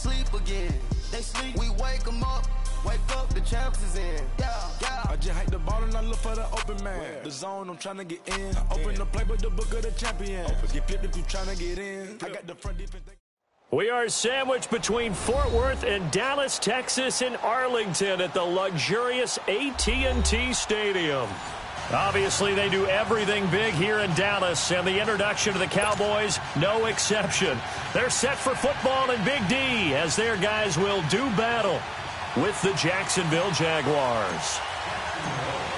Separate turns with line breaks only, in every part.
sleep again. They sleep, we wake them up. Wake up, the champs is in. Yeah.
I just hate the ball and I look for the open man. The zone, I'm trying to get in. Open the playbook, the book of the champion. Get flipped if you trying to get in. I got the front defense.
We are sandwiched between Fort Worth and Dallas, Texas, and Arlington at the luxurious AT&T Stadium. Obviously, they do everything big here in Dallas, and the introduction to the Cowboys, no exception. They're set for football in Big D as their guys will do battle with the Jacksonville Jaguars.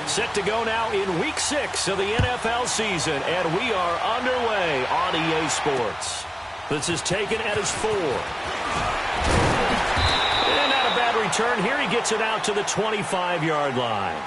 Set to go now in Week 6 of the NFL season, and we are underway on EA Sports. This is taken at his 4. And not a bad return here. He gets it out to the 25-yard line.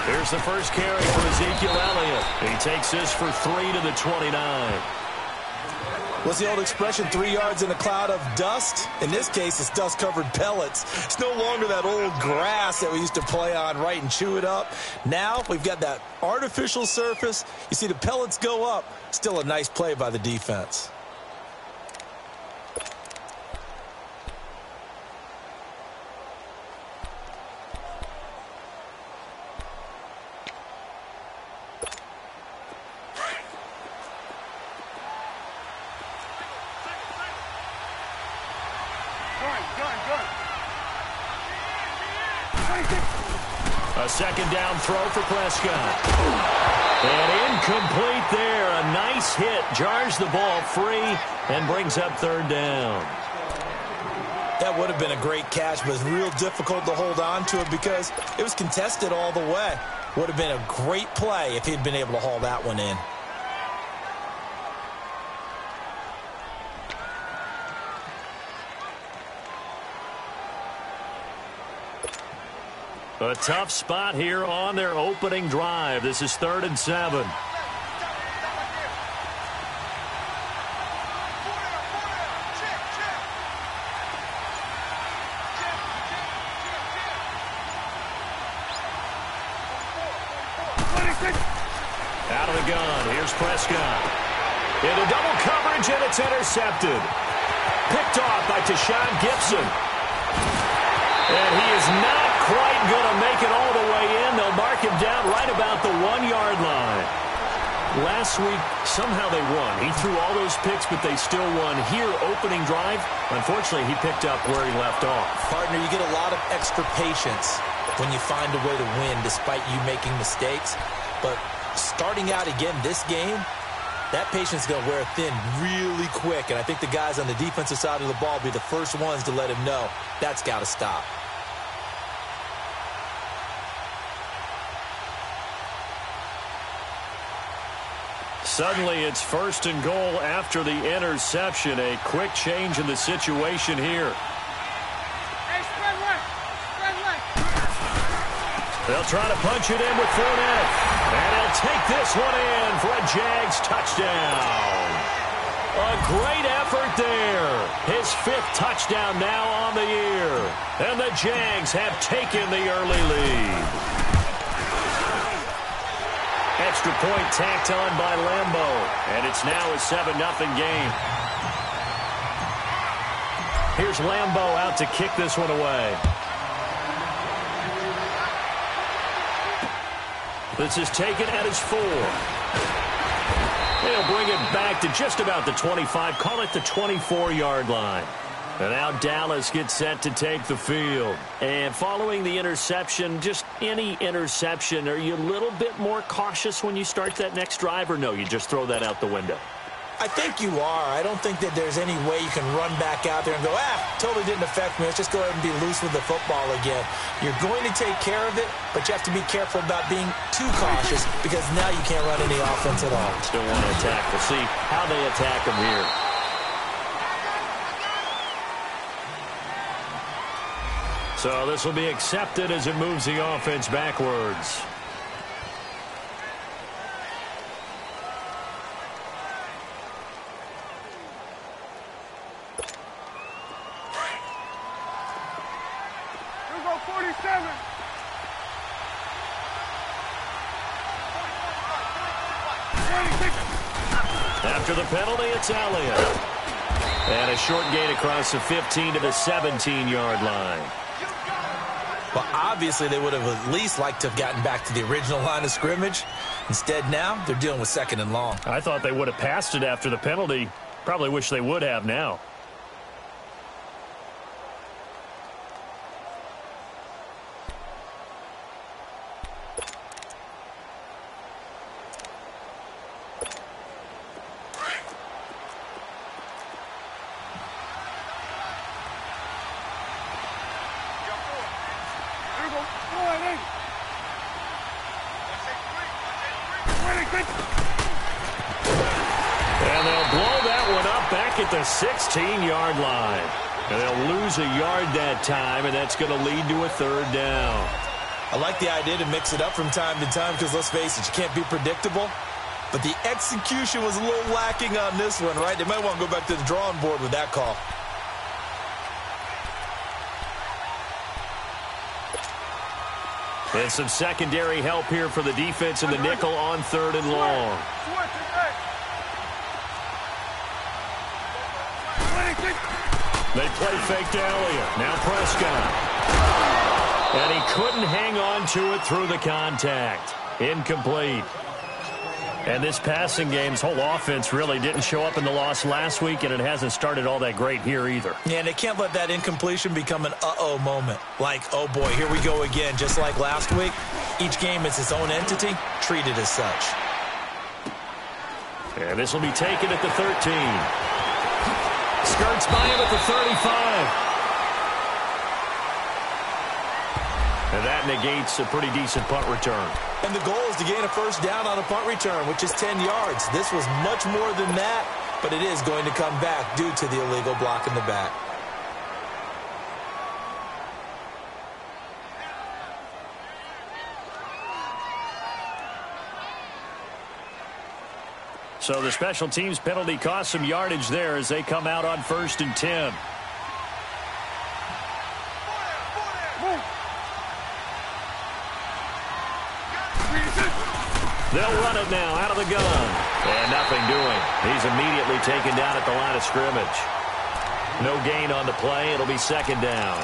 Here's the first carry for Ezekiel Elliott. He takes this for 3 to the 29.
What's the old expression, 3 yards in a cloud of dust? In this case, it's dust-covered pellets. It's no longer that old grass that we used to play on, right, and chew it up. Now we've got that artificial surface. You see the pellets go up. Still a nice play by the defense.
A second down throw for Prescott. And incomplete there. A nice hit. Jars the ball free and brings up 3rd down.
That would have been a great catch, but it's real difficult to hold on to it because it was contested all the way. Would have been a great play if he'd been able to haul that one in.
A tough spot here on their opening drive. This is 3rd and 7. Out of the gun. Here's Prescott. Into double coverage, and it's intercepted. Picked off by Tashawn Gibson. And he is not quite going to make it all the way in. They'll mark him down right about the 1-yard line. Last week, somehow they won. He threw all those picks, but they still won. Here, opening drive, unfortunately, he picked up where he left off.
Partner, you get a lot of extra patience when you find a way to win despite you making mistakes. But starting out again this game, that patience is going to wear thin really quick. And I think the guys on the defensive side of the ball will be the first ones to let him know that's got to stop.
Suddenly, it's 1st and goal after the interception. A quick change in the situation here. They'll try to punch it in with Fournette. And he'll take this one in for a Jags touchdown. A great effort there. His 5th touchdown now on the year. And the Jags have taken the early lead. Extra point tacked on by Lambeau. And it's now a 7-0 game. Here's Lambeau out to kick this one away. This is taken at his 4. They'll bring it back to just about the 25. Call it the 24-yard line. And now Dallas gets set to take the field. And following the interception, just any interception, are you a little bit more cautious when you start that next drive? Or no, you just throw that out the window?
I think you are. I don't think that there's any way you can run back out there and go, totally didn't affect me. Let's just go ahead and be loose with the football again. You're going to take care of it, but you have to be careful about being too cautious because now you can't run any offense at all.
Still want to attack. We'll see how they attack them here. So this will be accepted as it moves the offense backwards. After the penalty, it's Elliott. And a short gain across the 15 to the 17-yard line.
Well, obviously, they would have at least liked to have gotten back to the original line of scrimmage. Instead, now, they're dealing with 2nd and long.
I thought they would have passed it after the penalty. Probably wish they would have now. And they'll blow that one up back at the 16-yard line. And they'll lose a yard that time, and that's going to lead to a 3rd down.
I like the idea to mix it up from time to time because, let's face it, you can't be predictable. But the execution was a little lacking on this one, right? They might want to go back to the drawing board with that call.
And some secondary help here for the defense in the nickel on 3rd and long. They play fake to Elliott. Now Prescott. And he couldn't hang on to it through the contact. Incomplete. And this passing game's whole offense really didn't show up in the loss last week, and it hasn't started all that great here either.
Yeah, and they can't let that incompletion become an uh-oh moment. Like, oh boy, here we go again. Just like last week, each game is its own entity, treated as such.
And this will be taken at the 13. Skirts by him at the 35. And that negates a pretty decent punt return.
And the goal is to gain a 1st down on a punt return, which is 10 yards. This was much more than that, but it is going to come back due to the illegal block in the back.
So the special teams penalty cost some yardage there as they come out on 1st and 10. They'll run it now out of the gun. And nothing doing. He's immediately taken down at the line of scrimmage. No gain on the play. It'll be 2nd down.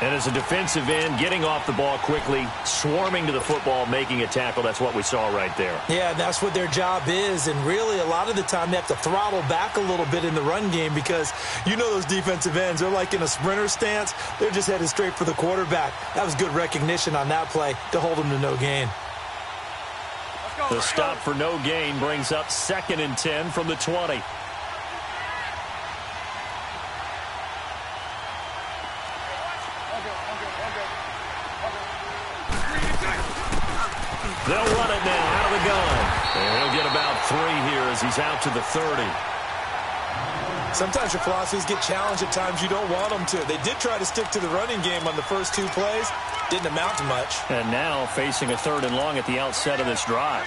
And as a defensive end, getting off the ball quickly, swarming to the football, making a tackle, that's what we saw right there.
Yeah, that's what their job is. And really, a lot of the time, they have to throttle back a little bit in the run game because you know those defensive ends, they're like in a sprinter stance. They're just headed straight for the quarterback. That was good recognition on that play to hold them to no gain.
The stop for no gain brings up 2nd and 10 from the 20. They'll run it now out of the gun. And he'll get about 3 here as he's out to the 30.
Sometimes your philosophies get challenged at times you don't want them to. They did try to stick to the running game on the first 2 plays. Didn't amount to much.
And now facing a 3rd and long at the outset of this drive.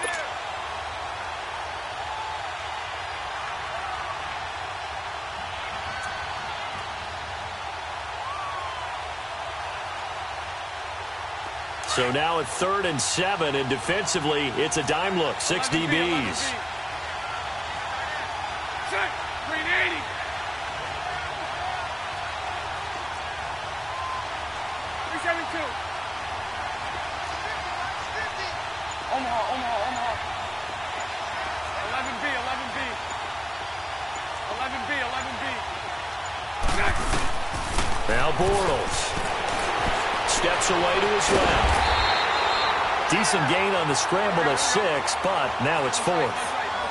So now at 3rd and 7, and defensively, it's a dime look. 6 DBs.
Omaha. 11B.
Now Bortles steps away to his left. Decent gain on the scramble to 6, but now it's 4th.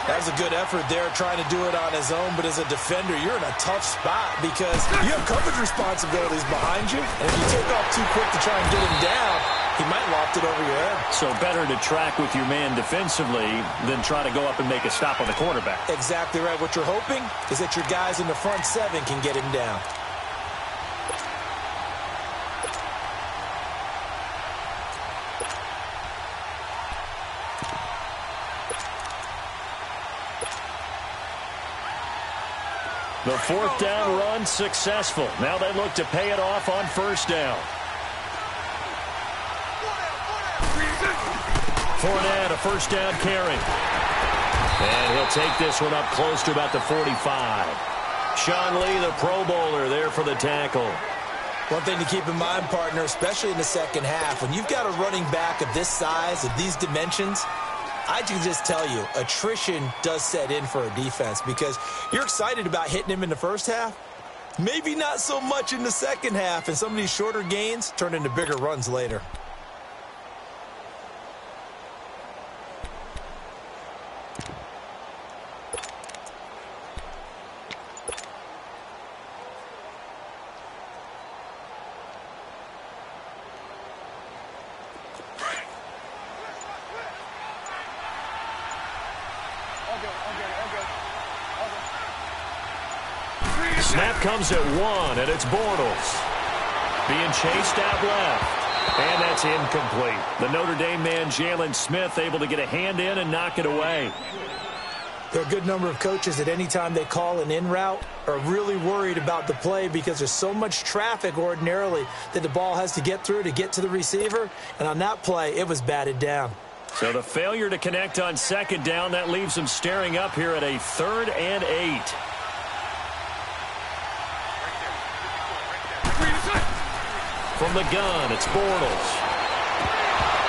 That was a good effort there, trying to do it on his own, but as a defender, you're in a tough spot because you have coverage responsibilities behind you, and if you take off too quick to try and get him down, he might loft it over your head.
So better to track with your man defensively than try to go up and make a stop on the quarterback.
Exactly right. What you're hoping is that your guys in the front seven can get him down.
The fourth down run successful. Now they look to pay it off on first down. Fournette, a first down carry. And he'll take this one up close to about the 45. Sean Lee, the Pro Bowler, there for the tackle.
One thing to keep in mind, partner, especially in the second half, when you've got a running back of this size, of these dimensions, I can just tell you, attrition does set in for a defense because you're excited about hitting him in the first half. Maybe not so much in the second half, and some of these shorter gains turn into bigger runs later.
Snap comes at 1, and it's Bortles. Being chased out left. And that's incomplete. The Notre Dame man, Jalen Smith, able to get a hand in and knock it away.
There are a good number of coaches that any time they call an in route are really worried about the play because there's so much traffic ordinarily that the ball has to get through to get to the receiver. And on that play, it was batted down.
So the failure to connect on second down, that leaves them staring up here at a 3rd and 8. From the gun, it's Bortles.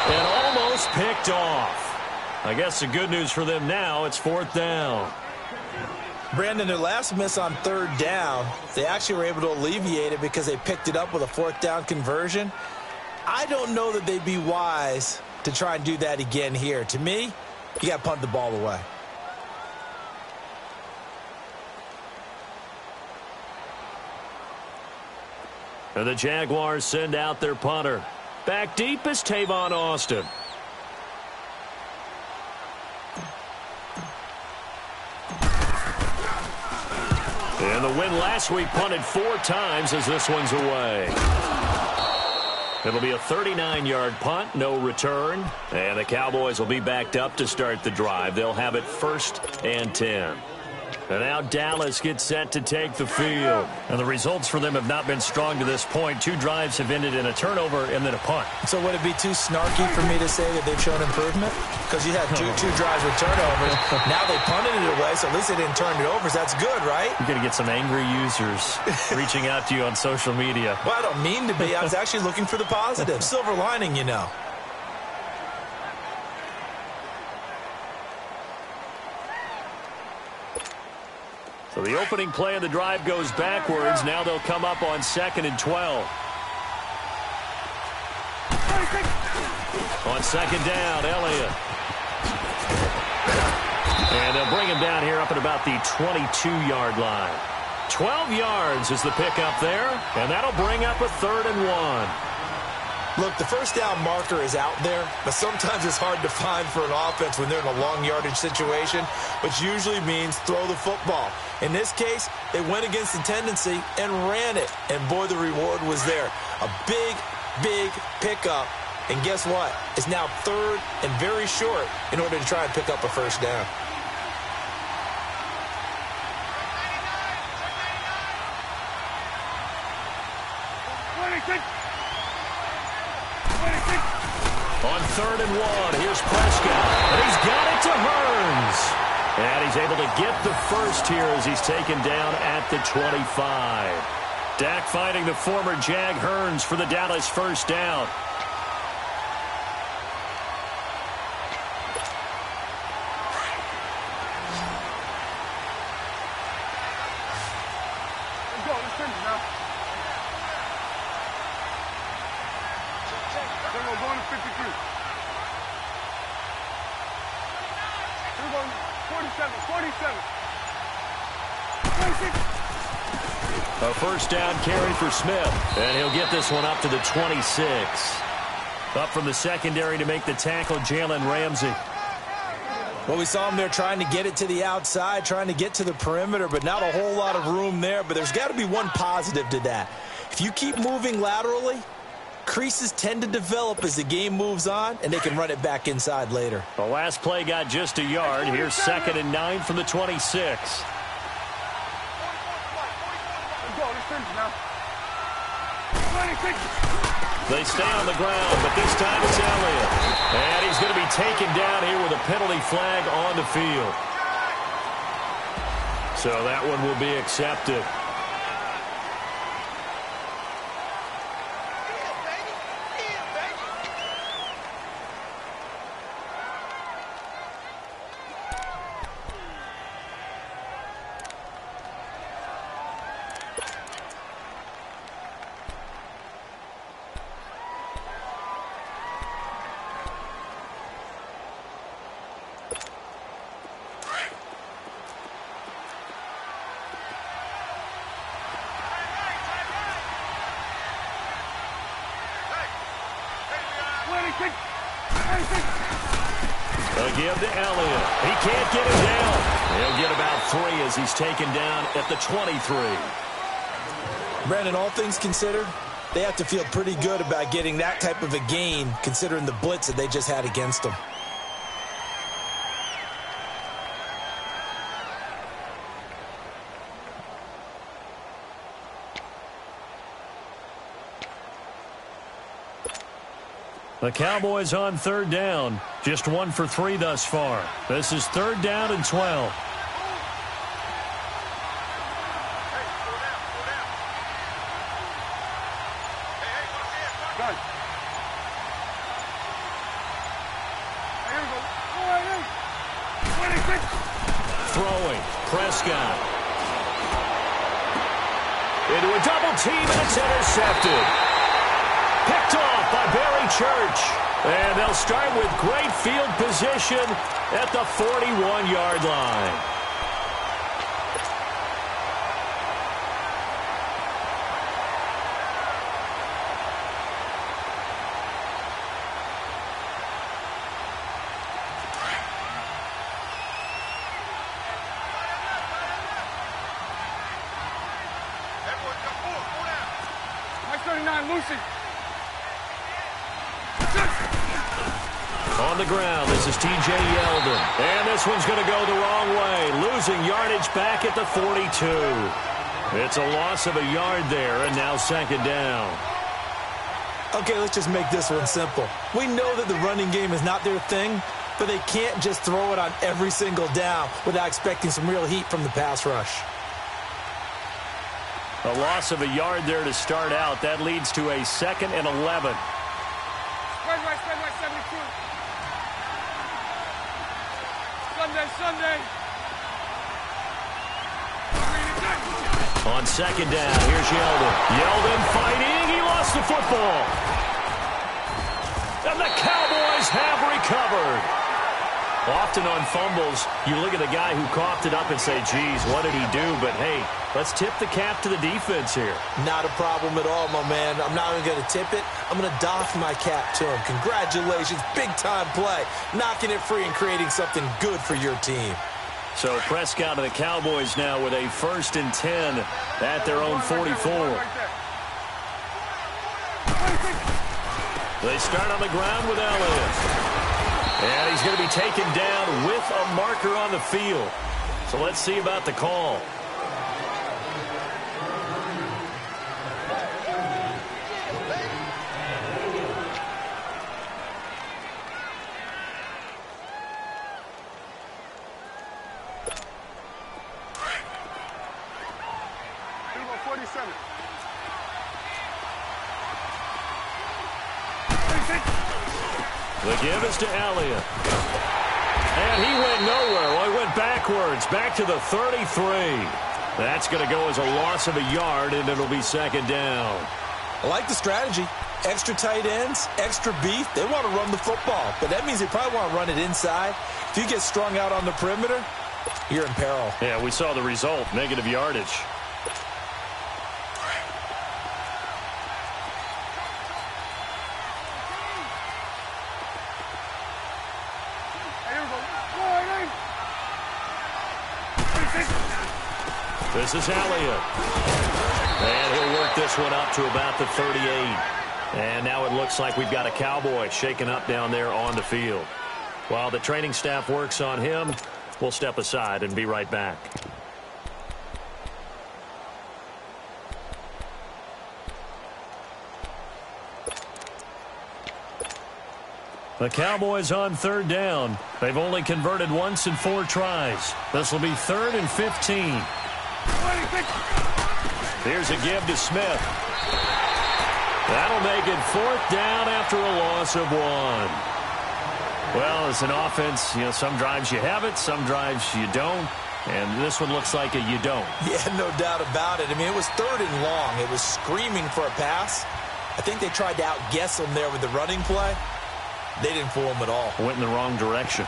And almost picked off. I guess the good news for them now, it's 4th down.
Brandon, their last miss on 3rd down, they actually were able to alleviate it because they picked it up with a 4th down conversion. I don't know that they'd be wise to try and do that again here. To me, you got to punt the ball away.
And the Jaguars send out their punter. Back deep is Tavon Austin. And the win last week punted 4 times as this one's away. It'll be a 39-yard punt, no return. And the Cowboys will be backed up to start the drive. They'll have it 1st and 10. And now Dallas gets set to take the field. And the results for them have not been strong to this point. 2 drives have ended in a turnover and then a punt.
So would it be too snarky for me to say that they've shown improvement? Because you had two drives with turnovers. Now they punted it away, so at least they didn't turn it over. So that's good, right?
You're going to get some angry users reaching out to you on social media.
Well, I don't mean to be. I was actually looking for the positive. Silver lining, you know.
So the opening play of the drive goes backwards. Now they'll come up on 2nd and 12. On 2nd down, Elliott. And they'll bring him down here up at about the 22-yard line. 12 yards is the pickup there, and that'll bring up a 3rd and 1.
Look, the first down marker is out there, but sometimes it's hard to find for an offense when they're in a long yardage situation, which usually means throw the football. In this case, they went against the tendency and ran it, and boy, the reward was there. A big, big pickup, and guess what? It's now 3rd and very short in order to try and pick up a first down.
On 3rd and 1, here's Prescott, and he's got it to Hearns. And he's able to get the first here as he's taken down at the 25. Dak finding the former Jag Hearns for the Dallas first down. A first down carry for Smith, and he'll get this one up to the 26. Up from the secondary to make the tackle, Jalen Ramsey.
Well, we saw him there trying to get it to the outside, trying to get to the perimeter, but not a whole lot of room there. But there's got to be one positive to that. If you keep moving laterally, creases tend to develop as the game moves on, and they can run it back inside later.
The last play got just a yard. Here's 2nd and 9 from the 26. They stay on the ground, but this time it's Elliott. And he's going to be taken down here with a penalty flag on the field. So that one will be accepted. They'll give to Elliott. He can't get him down. He'll get about 3 as he's taken down at the 23.
Brandon, all things considered, they have to feel pretty good about getting that type of a gain considering the blitz that they just had against them.
The Cowboys on 3rd down. Just 1 for 3 thus far. This is 3rd down and 12. Throwing. Prescott. Into a double team, and it's intercepted. Picked off by Barry Church. And they'll start with great field position at the 41-yard line. On the ground, this is T.J. Yeldon. And this one's going to go the wrong way. Losing yardage back at the 42. It's a loss of a yard there, and now 2nd down.
Okay, let's just make this one simple. We know that the running game is not their thing, but they can't just throw it on every single down without expecting some real heat from the pass rush.
A loss of a yard there to start out. That leads to a 2nd and 11.
Spread right, 72. Sunday.
On 2nd down, here's Yeldon. Yeldon fighting. He lost the football. And the Cowboys have recovered. Often on fumbles, you look at the guy who coughed it up and say, geez, what did he do? But, hey, let's tip the cap to the defense here.
Not a problem at all, my man. I'm not even going to tip it. I'm going to doff my cap to him. Congratulations. Big-time play. Knocking it free and creating something good for your team.
So Prescott and the Cowboys now with a 1st and 10 at their own 44. They start on the ground with Elliott. And he's going to be taken down with a marker on the field. So let's see about the call. The give is to Elliott. And he went nowhere. Well, he went backwards, back to the 33. That's going to go as a loss of a yard, and it'll be 2nd down.
I like the strategy. Extra tight ends, extra beef. They want to run the football, but that means they probably want to run it inside. If you get strung out on the perimeter, you're in peril.
Yeah, we saw the result, negative yardage. This is Elliott. And he'll work this one up to about the 38. And now it looks like we've got a Cowboy shaken up down there on the field. While the training staff works on him, we'll step aside and be right back. The Cowboys on third down. They've only converted once in 4 tries. This will be 3rd and 15. Here's a give to Smith. That'll make it 4th down after a loss of 1. Well, as an offense, you know, some drives you have it, some drives you don't. And this one looks like a you don't.
Yeah, no doubt about it. I mean, it was 3rd and long. It was screaming for a pass. I think they tried to outguess him there with the running play. They didn't fool him at all.
Went in the wrong direction.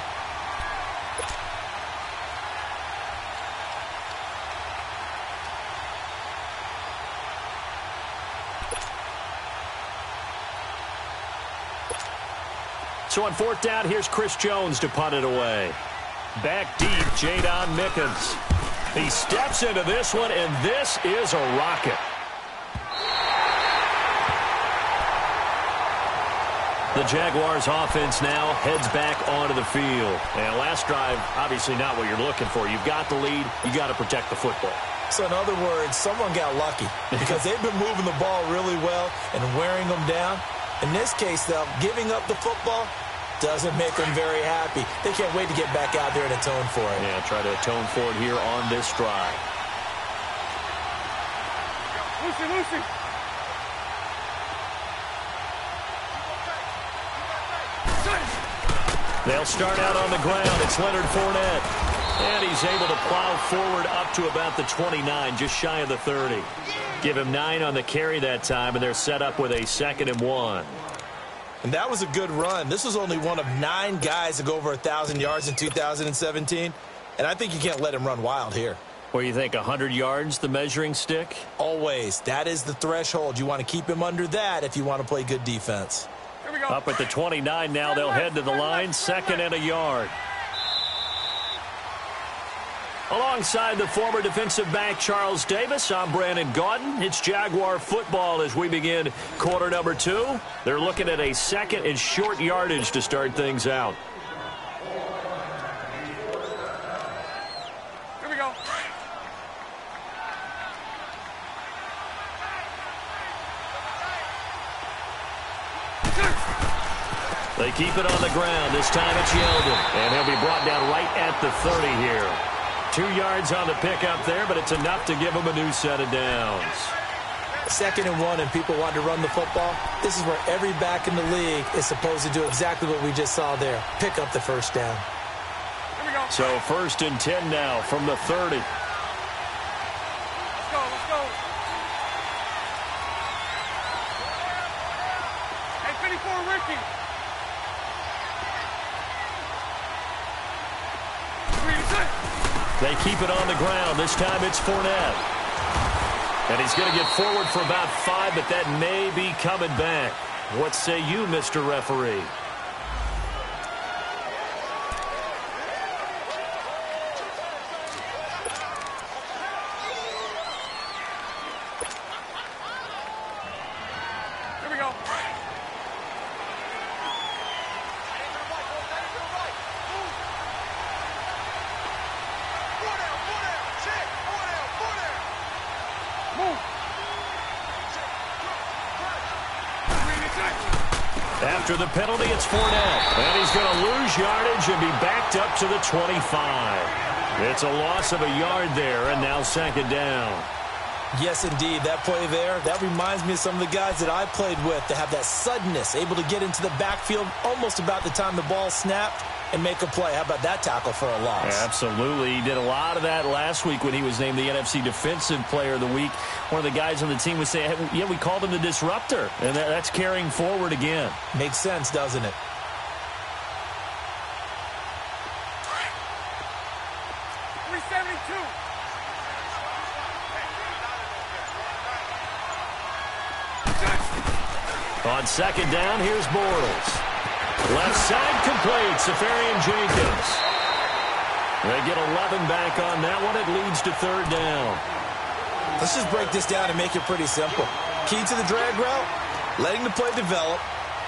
So on 4th down, here's Chris Jones to punt it away. Back deep, Jadon Mickens. He steps into this one, and this is a rocket. The Jaguars offense now heads back onto the field. And last drive, obviously not what you're looking for. You've got the lead. You got to protect the football.
So in other words, someone got lucky because they've been moving the ball really well and wearing them down. In this case, though, giving up the football doesn't make them very happy. They can't wait to get back out there and atone for it.
Yeah, try to atone for it here on this drive.
Lucy.
They'll start out on the ground. It's Leonard Fournette. And he's able to plow forward up to about the 29, just shy of the 30. Give him 9 on the carry that time, and they're set up with a 2nd and 1.
And that was a good run. This was only one of 9 guys to go over 1,000 yards in 2017. And I think you can't let him run wild here.
What do you think, 100 yards, the measuring stick?
Always. That is the threshold. You want to keep him under that if you want to play good defense.
Here we go.
Up at the 29 now, they'll head to the line, 2nd and a yard. Alongside the former defensive back Charles Davis, I'm Brandon Gaudin. It's Jaguar football as we begin quarter number 2. They're looking at a 2nd and short yardage to start things out.
Here we go.
They keep it on the ground. This time it's Yeldon. And he'll be brought down right at the 30 here. 2 yards on the pickup there, but it's enough to give them a new set of downs.
2nd and 1 and people want to run the football. This is where every back in the league is supposed to do exactly what we just saw there. Pick up the 1st down.
Here we go.
So 1st and 10 now from the 30.
Let's go. Hey, 54, Ricky.
They keep it on the ground. This time it's Fournette. And he's going to get forward for about 5, but that may be coming back. What say you, Mr. Referee?
Here we go.
After the penalty, it's Fournette. And he's going to lose yardage and be backed up to the 25. It's a loss of a yard there, and now 2nd down.
Yes, indeed. That play there, that reminds me of some of the guys that I played with that have that suddenness, able to get into the backfield almost about the time the ball snapped and make a play. How about that tackle for a loss?
Yeah, absolutely. He did a lot of that last week when he was named the NFC Defensive Player of the Week. One of the guys on the team would say, hey, yeah, we called him the disruptor, and that's carrying forward again.
Makes sense, doesn't it?
On second down, here's Bortles. Left side complete, Safarian Jenkins. They get 11 back on that one. It leads to third down.
Let's just break this down and make it pretty simple. Key to the drag route, letting the play develop,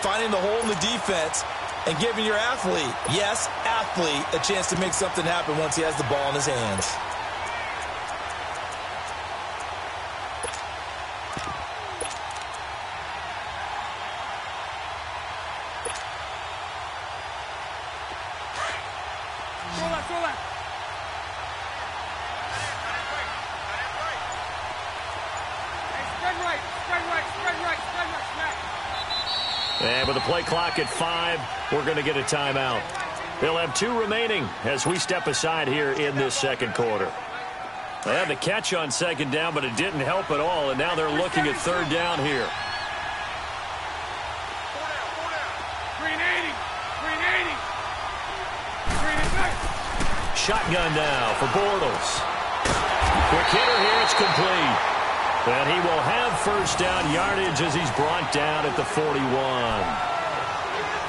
finding the hole in the defense, and giving your athlete, yes, athlete, a chance to make something happen once he has the ball in his hands.
And with the play clock at 5, we're going to get a timeout. They'll have 2 remaining as we step aside here in this second quarter. They had the catch on second down, but it didn't help at all, and now they're looking at third down here.
380.
Shotgun now for Bortles. Quick hitter here, it's complete. And he will have first down yardage as he's brought down at the 41.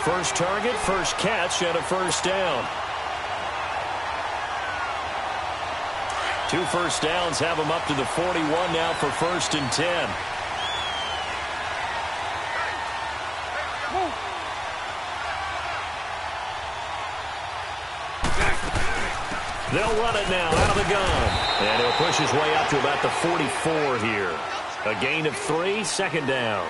First target, first catch, and a first down. 2 first downs have him up to the 41 now for first and 10. They'll run it now out of the gun. And he'll push his way up to about the 44 here. A gain of 3, second down.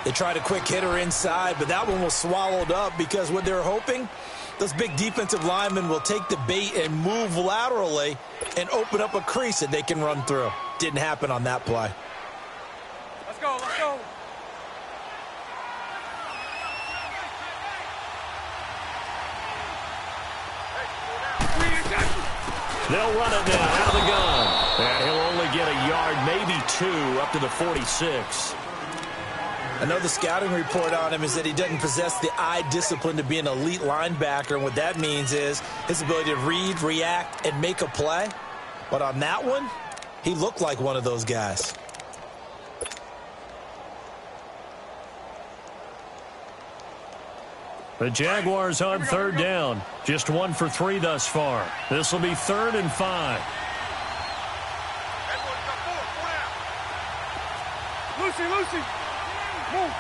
They tried a quick hitter inside, but that one was swallowed up because what they're hoping, those big defensive linemen will take the bait and move laterally and open up a crease that they can run through. Didn't happen on that play.
Let's go, let's go.
They'll run it now out of the gun. And he'll only get a yard, maybe 2, up to the 46.
I know the scouting report on him is that he doesn't possess the eye discipline to be an elite linebacker. And what that means is his ability to read, react, and make a play. But on that one, he looked like one of those guys.
The Jaguars on third down. Just 1 for 3 thus far. This will be 3rd and 5.
Lucy, Lucy. Move.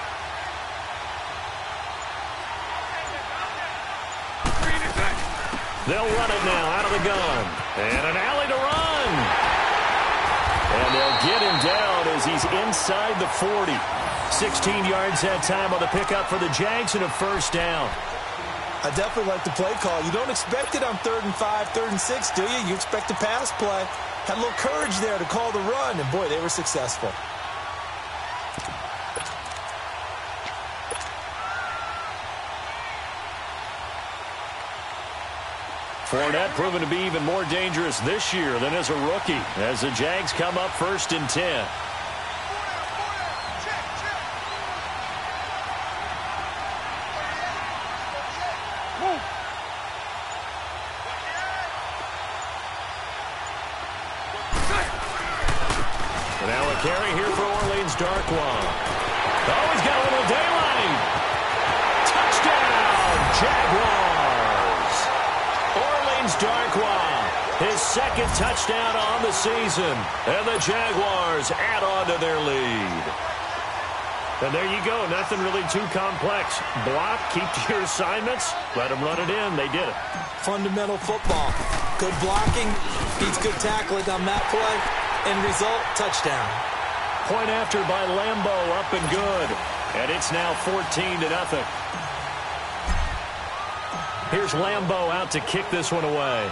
They'll run it now out of the gun. And an alley to run. And they'll get him down as he's inside the 40. 16 yards that time on the pickup for the Jags and a first down.
I definitely like the play call. You don't expect it on 3rd and 5, 3rd and 6, do you? You expect a pass play. Had a little courage there to call the run, and boy, they were successful.
Fournette proven to be even more dangerous this year than as a rookie as the Jags come up 1st and 10. Now a carry here for Orleans Darkwa. Oh, he's got a little daylight. Touchdown, Jaguars. Orleans Darkwa, his 2nd touchdown on the season. And the Jaguars add on to their lead. And there you go. Nothing really too complex. Block, keep to your assignments, let them run it in. They did it.
Fundamental football. Good blocking, beats good tackling on that play. End result, touchdown.
Point after by Lambeau, up and good. And it's now 14-0. Here's Lambeau out to kick this one away.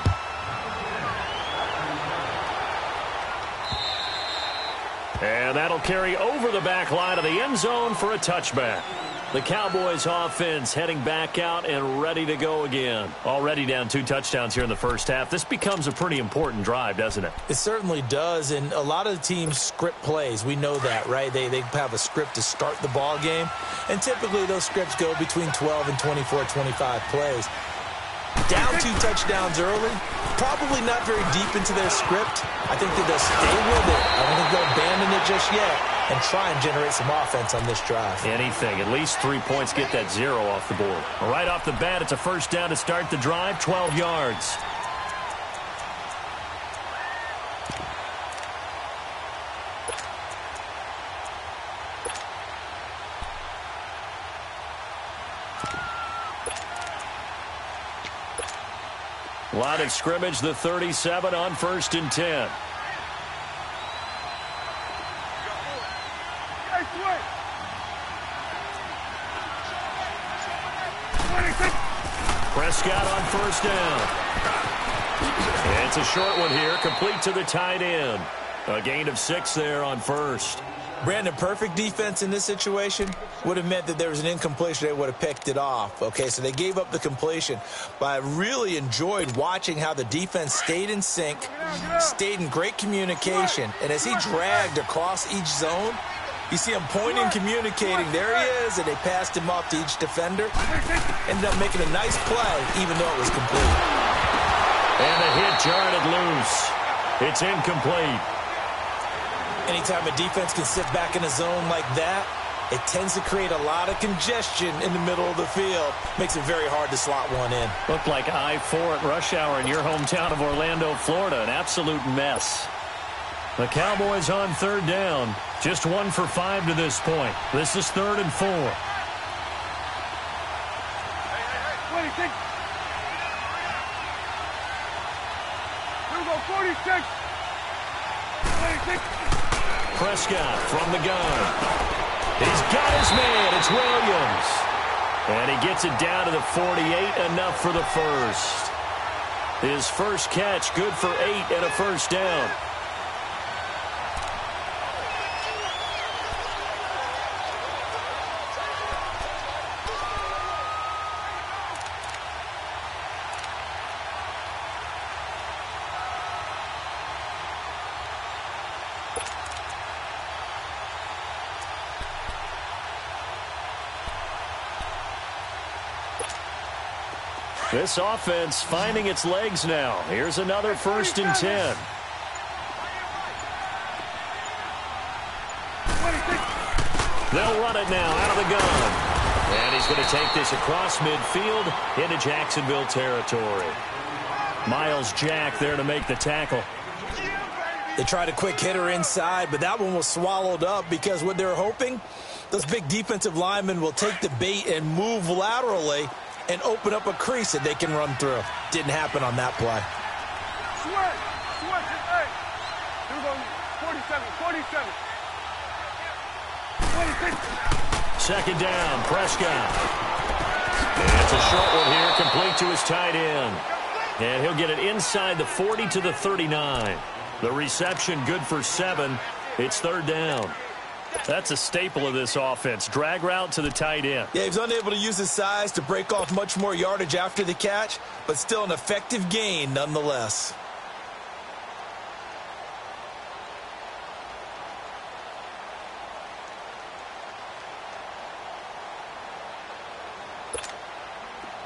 And that'll carry over the back line of the end zone for a touchback. The Cowboys offense heading back out and ready to go again. Already down 2 touchdowns here in the first half. This becomes a pretty important drive, doesn't it?
It certainly does, and a lot of the teams script plays. We know that, right? They have a script to start the ball game, and typically those scripts go between 12 and 24, 25 plays. Down 2 touchdowns early, probably not very deep into their script. I think that they'll stay with it. I don't think they'll abandon it just yet. and try and generate some offense on this drive.
Anything. At least 3 points, get that 0 off the board. Right off the bat, it's a first down to start the drive, 12 yards. Line of scrimmage, the 37 on 1st and 10. Prescott on 1st down. And it's a short one here, complete to the tight end. A gain of 6 there on 1st.
Brandon, perfect defense in this situation would have meant that there was an incompletion. They would have picked it off. Okay, so they gave up the completion. But I really enjoyed watching how the defense stayed in sync, stayed in great communication. And as he dragged across each zone, you see him pointing, communicating. There he is, and they passed him off to each defender. Ended up making a nice play, even though it was complete.
And the hit jarred it loose. It's incomplete.
Anytime a defense can sit back in a zone like that, it tends to create a lot of congestion in the middle of the field. Makes it very hard to slot one in.
Looked like I-4 at rush hour in your hometown of Orlando, Florida. An absolute mess. The Cowboys on 3rd down. Just 1 for 5 to this point. This is 3rd and 4.
Here we go, 46. 26.
Prescott from the gun. He's got his man. It's Williams. And he gets it down to the 48, enough for the first. His first catch, good for 8 and a first down. This offense finding its legs now. Here's another 1st and 10. They'll run it now out of the gun. And he's going to take this across midfield into Jacksonville territory. Miles Jack there to make the tackle.
They tried a quick hitter inside, but that one was swallowed up because what they're hoping, those big defensive linemen will take the bait and move laterally and open up a crease that they can run through. Didn't happen on that play.
Sweat, hey. Here we go, 47. 26.
Second down, Prescott. And it's a short one here, complete to his tight end. And he'll get it inside the 40 to the 39. The reception good for 7. It's 3rd down. That's a staple of this offense. Drag route to the tight end.
Yeah, he was unable to use his size to break off much more yardage after the catch, but still an effective gain nonetheless.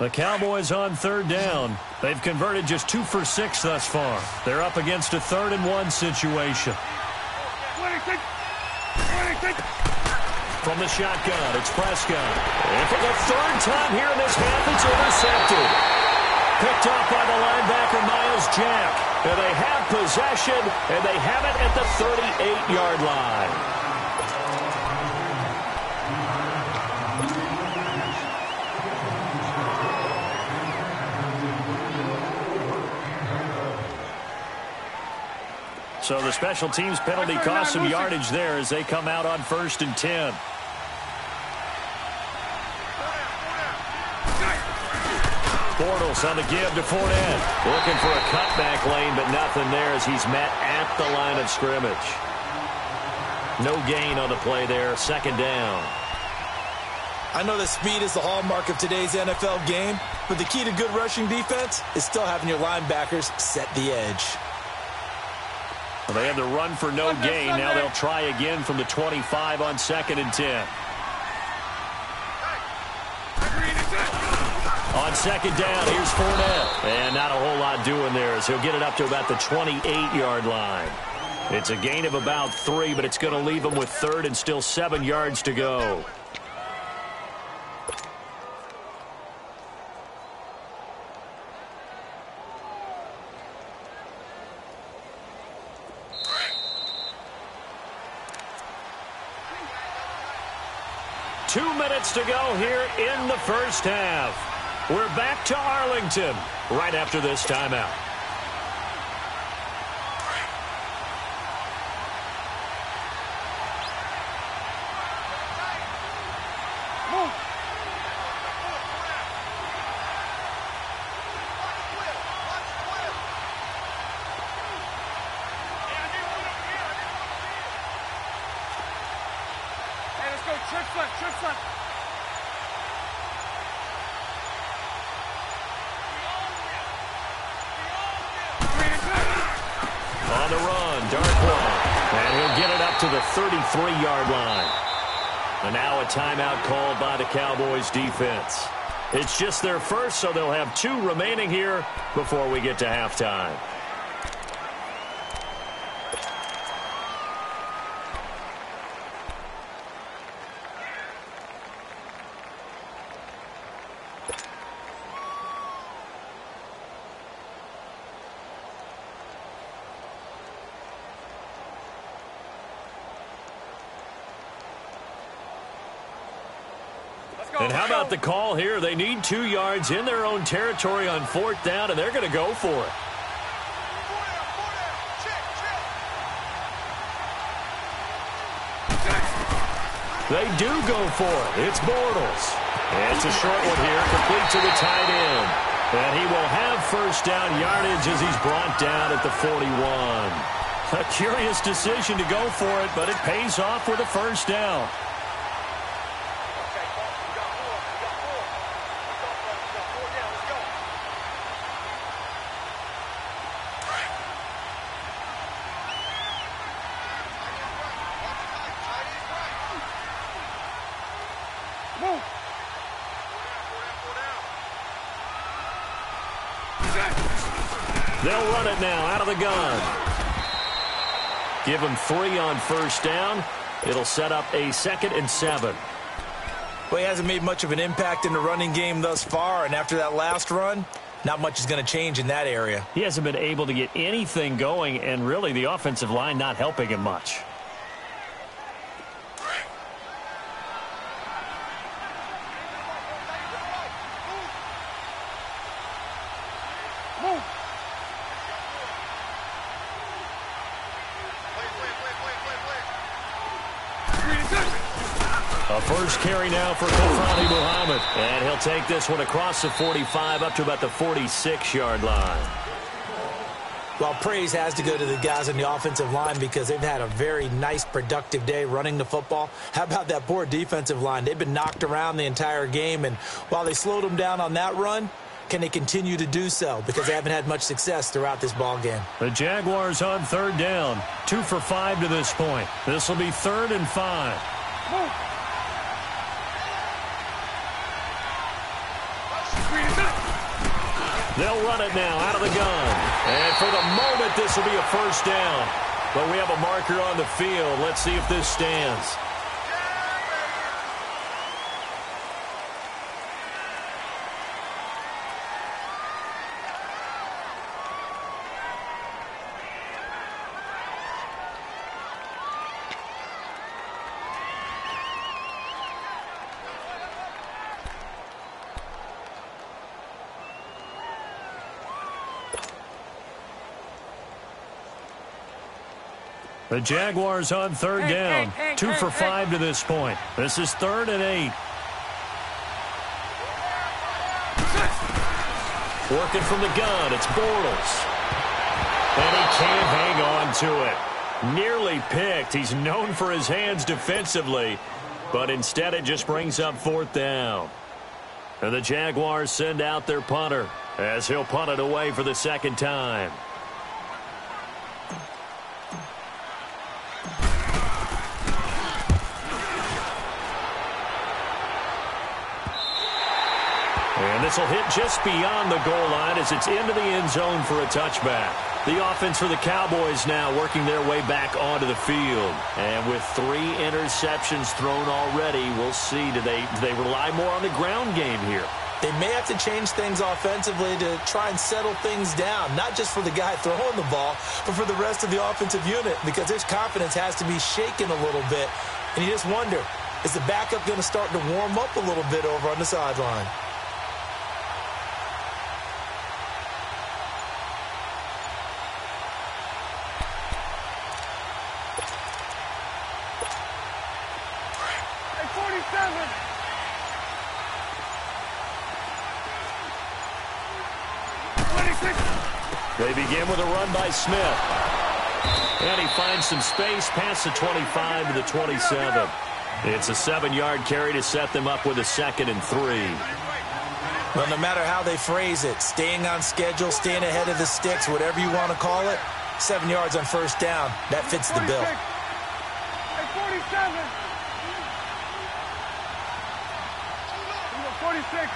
The Cowboys on 3rd down. They've converted just 2 for 6 thus far. They're up against a 3rd and 1 situation.
26.
From the shotgun, it's Prescott. And for the 3rd time here in this half, it's intercepted. Picked off by the linebacker, Miles Jack. And they have possession, and they have it at the 38-yard line. So the special teams penalty cost some yardage there as they come out on 1st and 10. Bortles on the give to Fournette. Looking for a cutback lane, but nothing there as he's met at the line of scrimmage. No gain on the play there. 2nd down.
I know that speed is the hallmark of today's NFL game, but the key to good rushing defense is still having your linebackers set the edge.
Well, they had the run for no gain. Now they'll try again from the 25 on 2nd and 10. On 2nd down, here's Fournette. And not a whole lot doing there as he'll get it up to about the 28-yard line. It's a gain of about 3, but it's going to leave them with third and still 7 yards to go. Two minutes to go here in the first half. We're back to Arlington right after this timeout. On the run, dark one. And he'll get it up to the 33-yard line. And now a timeout called by the Cowboys defense. It's just their first, so they'll have 2 remaining here before we get to halftime. And how about the call here? They need 2 yards in their own territory on 4th down, and they're going to go for it. They do go for it. It's Bortles. And it's a short one here, complete to the tight end. And he will have first down yardage as he's brought down at the 41. A curious decision to go for it, but it pays off with a first down. They'll run it now out of the gun. Give him 3 on first down. It'll set up a 2nd and 7.
Well, he hasn't made much of an impact in the running game thus far, and after that last run, not much is going to change in that area.
He hasn't been able to get anything going, and really the offensive line not helping him much. A first carry now for Kofani Muhammad. And he'll take this one across the 45 up to about the 46-yard line.
Well, praise has to go to the guys on the offensive line because they've had a very nice, productive day running the football. How about that poor defensive line? They've been knocked around the entire game, and while they slowed them down on that run, can they continue to do so? Because they haven't had much success throughout this ball game.
The Jaguars on 3rd down. 2 for 5 to this point. This will be 3rd and 5. They'll run it now out of the gun. And for the moment, this will be a first down. But we have a marker on the field. Let's see if this stands. The Jaguars on 3rd down. 2 for 5 to this point. This is 3rd and 8. Working from the gun, it's Bortles. And he can't hang on to it. Nearly picked. He's known for his hands defensively, but instead it just brings up 4th down. And the Jaguars send out their punter as he'll punt it away for the 2nd time. And this This will hit just beyond the goal line as it's into the end zone for a touchback. The offense for the Cowboys now working their way back onto the field. And with 3 interceptions thrown already, we'll see, do they rely more on the ground game here?
They may have to change things offensively to try and settle things down, not just for the guy throwing the ball, but for the rest of the offensive unit, because his confidence has to be shaken a little bit. And you just wonder, is the backup going to start to warm up a little bit over on the sideline?
They begin with a run by Smith. And he finds some space past the 25 to the 27. It's a 7-yard carry to set them up with a 2nd and 3.
Well, no matter how they phrase it, staying on schedule, staying ahead of the sticks, whatever you want to call it, 7 yards on first down, that fits the bill.
46.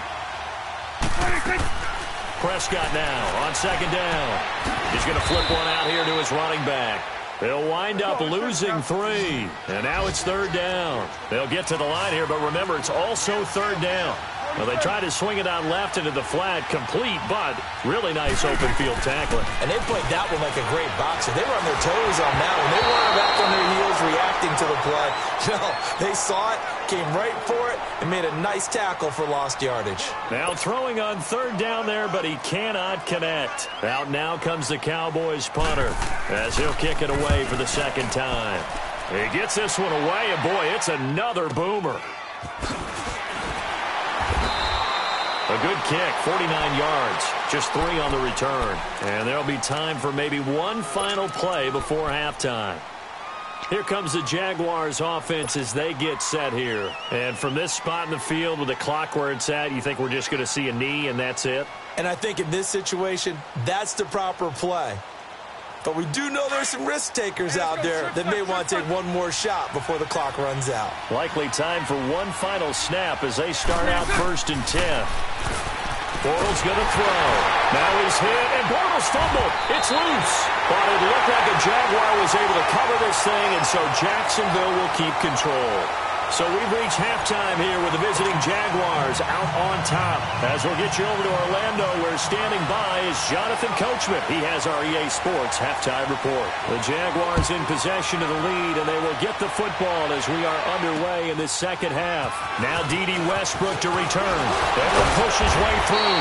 Prescott now on 2nd down. He's going to flip one out here to his running back. They'll wind up losing 3. And now it's 3rd down. They'll get to the line here, but remember, it's also 3rd down. Well, they try to swing it out left into the flat, complete, but really nice open field tackling.
And they played that one like a great boxer. They were on their toes on that one. They weren't back on their heels reacting to the play. No, they saw it, came right for it, and made a nice tackle for lost yardage.
Now throwing on 3rd down there, but he cannot connect. Out now comes the Cowboys punter as he'll kick it away for the 2nd time. He gets this one away, and boy, it's another boomer. A good kick, 49 yards, just 3 on the return. And there'll be time for maybe one final play before halftime. Here comes the Jaguars offense as they get set here. And from this spot in the field with the clock where it's at, you think we're just going to see a knee and that's it?
And I think in this situation, that's the proper play. But we do know there's some risk takers out there that may want to take one more shot before the clock runs out.
Likely time for one final snap as they start out 1st and 10. Bortles going to throw. Now he's hit, and Bortles fumbled. It's loose. But it looked like a Jaguar was able to cover this thing, and so Jacksonville will keep control. So we've reached halftime here with the visiting Jaguars out on top. As we'll get you over to Orlando, where standing by is Jonathan Coachman. He has our EA Sports halftime report. The Jaguars in possession of the lead, and they will get the football as we are underway in this 2nd half. Now D.D. Westbrook to return. They will push his way through.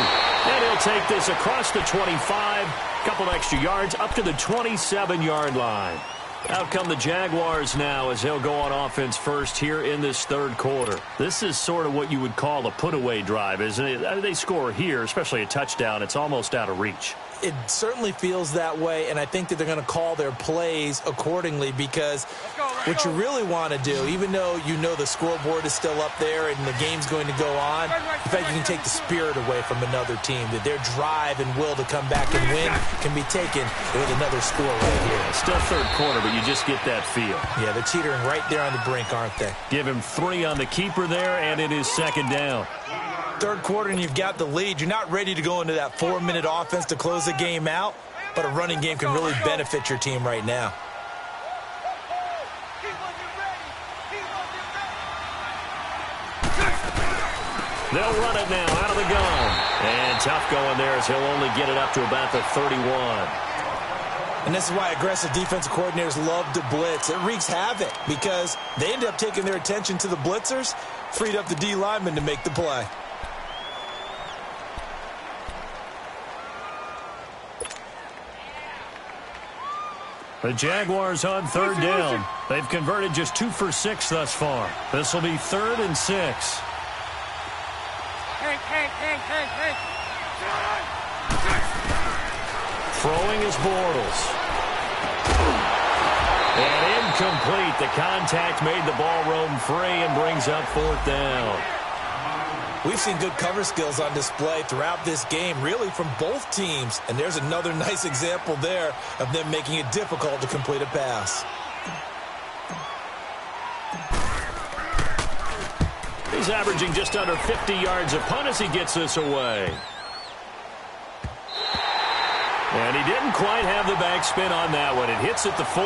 And he'll take this across the 25, couple extra yards, up to the 27-yard line. Out come the Jaguars now as they'll go on offense first here in this 3rd quarter. This is sort of what you would call a put-away drive, isn't it? They score here, especially a touchdown. It's almost out of reach.
It certainly feels that way, and I think that they're going to call their plays accordingly because what you really want to do, even though you know the scoreboard is still up there and the game's going to go on, in fact, you can take the spirit away from another team, that their drive and will to come back and win can be taken with another score right here.
Still 3rd quarter, but you just get that feel.
Yeah, they're teetering right there on the brink, aren't they?
Give him 3 on the keeper there, and it is 2nd down.
3rd quarter and you've got the lead. You're not ready to go into that 4-minute offense to close the game out, but a running game can really benefit your team right now.
They'll run it now out of the gun. And tough going there as he'll only get it up to about the 31.
And this is why aggressive defensive coordinators love to blitz. It wreaks havoc because they end up taking their attention to the blitzers, freed up the D lineman to make the play.
The Jaguars on 3rd down. They've converted just 2 for 6 thus far. This will be 3rd and 6.
Hey.
Throwing is Bortles. And incomplete. The contact made the ball roam free and brings up 4th down.
We've seen good cover skills on display throughout this game, really from both teams. And there's another nice example there of them making it difficult to complete a pass.
He's averaging just under 50 yards a punt as he gets this away. And he didn't quite have the backspin on that one. It hits at the 4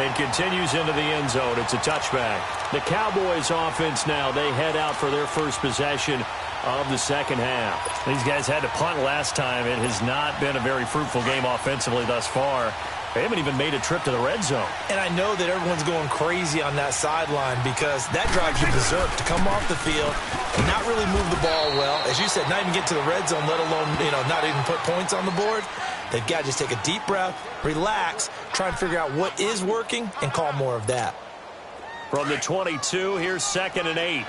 and continues into the end zone. It's a touchback. The Cowboys offense now, they head out for their first possession of the second half.
These guys had to punt last time. It has not been a very fruitful game offensively thus far. They haven't even made a trip to the red zone.
And I know that everyone's going crazy on that sideline because that drives you berserk to come off the field and not really move the ball well. As you said, not even get to the red zone, let alone, not even put points on the board. They've got to just take a deep breath, relax, try and figure out what is working, and call more of that.
From the 22, here's 2nd and 8.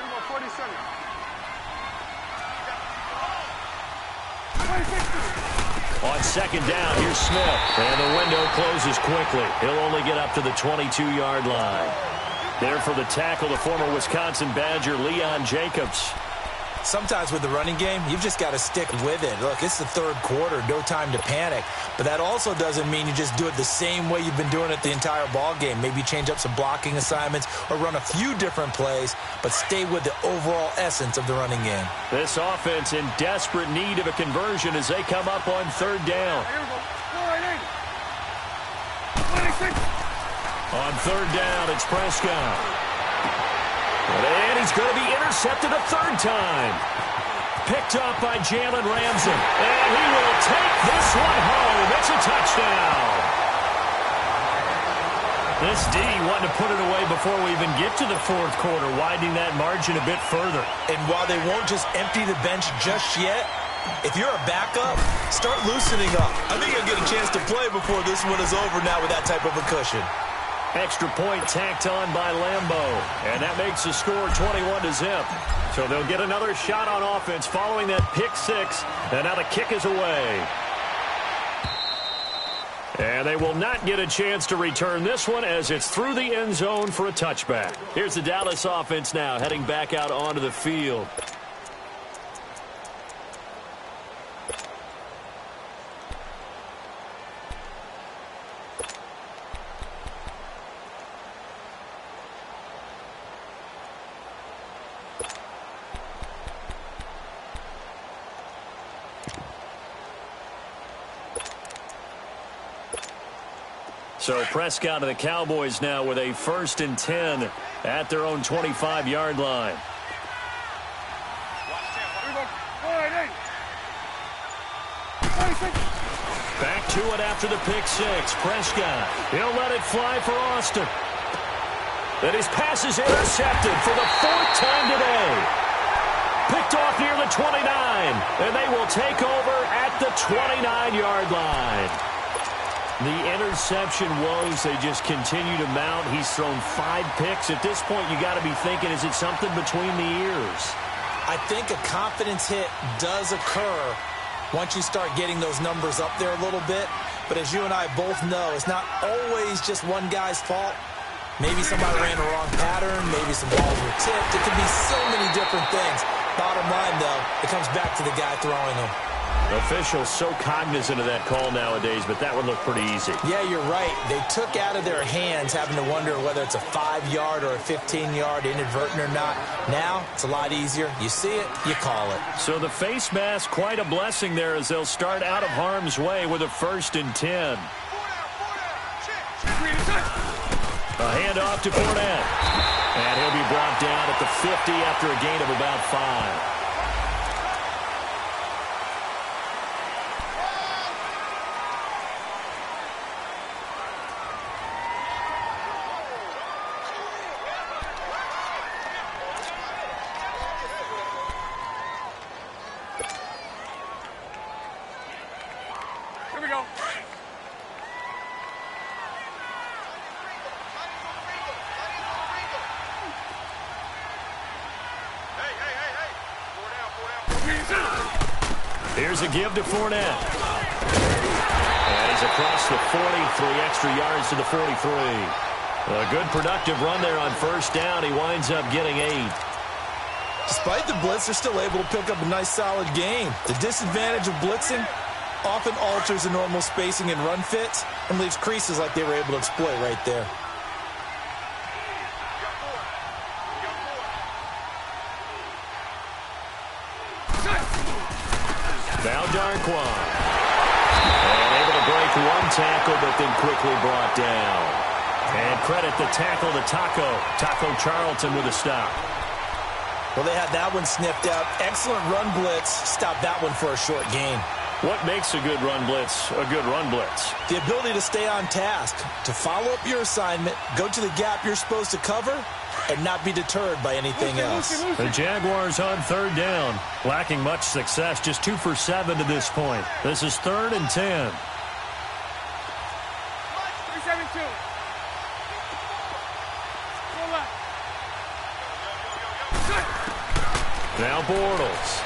On 2nd down, here's Smith. And the window closes quickly. He'll only get up to the 22-yard line. There for the tackle, the former Wisconsin Badger, Leon Jacobs.
Sometimes with the running game, you've just got to stick with it. Look, it's the third quarter, no time to panic. But that also doesn't mean you just do it the same way you've been doing it the entire ball game. Maybe change up some blocking assignments or run a few different plays, but stay with the overall essence of the running game.
This offense in desperate need of a conversion as they come up on 3rd down. On 3rd down, it's Prescott. And he's going to be intercepted a 3rd time. Picked off by Jalen Ramsey. And he will take this one home. It's a touchdown.
This D wanting to put it away before we even get to the 4th quarter, widening that margin a bit further.
And while they won't just empty the bench just yet, if you're a backup, start loosening up. I think you'll get a chance to play before this one is over now with that type of a cushion.
Extra point tacked on by Lambo. And that makes the score 21-0. So they'll get another shot on offense following that pick 6. And now the kick is away. And they will not get a chance to return this one as it's through the end zone for a touchback. Here's the Dallas offense now heading back out onto the field. So Prescott and the Cowboys now with a 1st and 10 at their own 25-yard line. Back to it after the pick 6. Prescott, he'll let it fly for Austin. Then his pass is intercepted for the 4th time today. Picked off near the 29, and they will take over at the 29-yard line. The interception woes, they just continue to mount. He's thrown 5 picks. At this point, you got to be thinking, is it something between the ears?
I think a confidence hit does occur once you start getting those numbers up there a little bit. But as you and I both know, it's not always just one guy's fault. Maybe somebody ran a wrong pattern. Maybe some balls were tipped. It could be so many different things. Bottom line, though, it comes back to the guy throwing them.
Officials so cognizant of that call nowadays, but that would look pretty easy.
Yeah, you're right. They took out of their hands having to wonder whether it's a 5-yard or a 15-yard, inadvertent or not. Now, it's a lot easier. You see it, you call it.
So the face mask, quite a blessing there as they'll start out of harm's way with a 1st and 10. A handoff to Fournette. And he'll be brought down at the 50 after a gain of about 5. Here's a give to Fournette. And he's across the 40, 3 extra yards to the 43. A good productive run there on 1st down. He winds up getting 8.
Despite the blitz, they're still able to pick up a nice, solid gain. The disadvantage of blitzing often alters the normal spacing and run fits and leaves creases like they were able to exploit right there.
Now Darquan. And able to break one tackle, but then quickly brought down. And credit the tackle to Taco Charlton with a stop.
Well, they had that one sniffed out. Excellent run blitz. Stopped that one for a short gain.
What makes a good run blitz a good run blitz?
The ability to stay on task, to follow up your assignment, go to the gap you're supposed to cover, and not be deterred by anything else.
The Jaguars on third down, lacking much success, just 2 for 7 to this point. This is 3rd and 10.
3-7-2.
Now Bortles.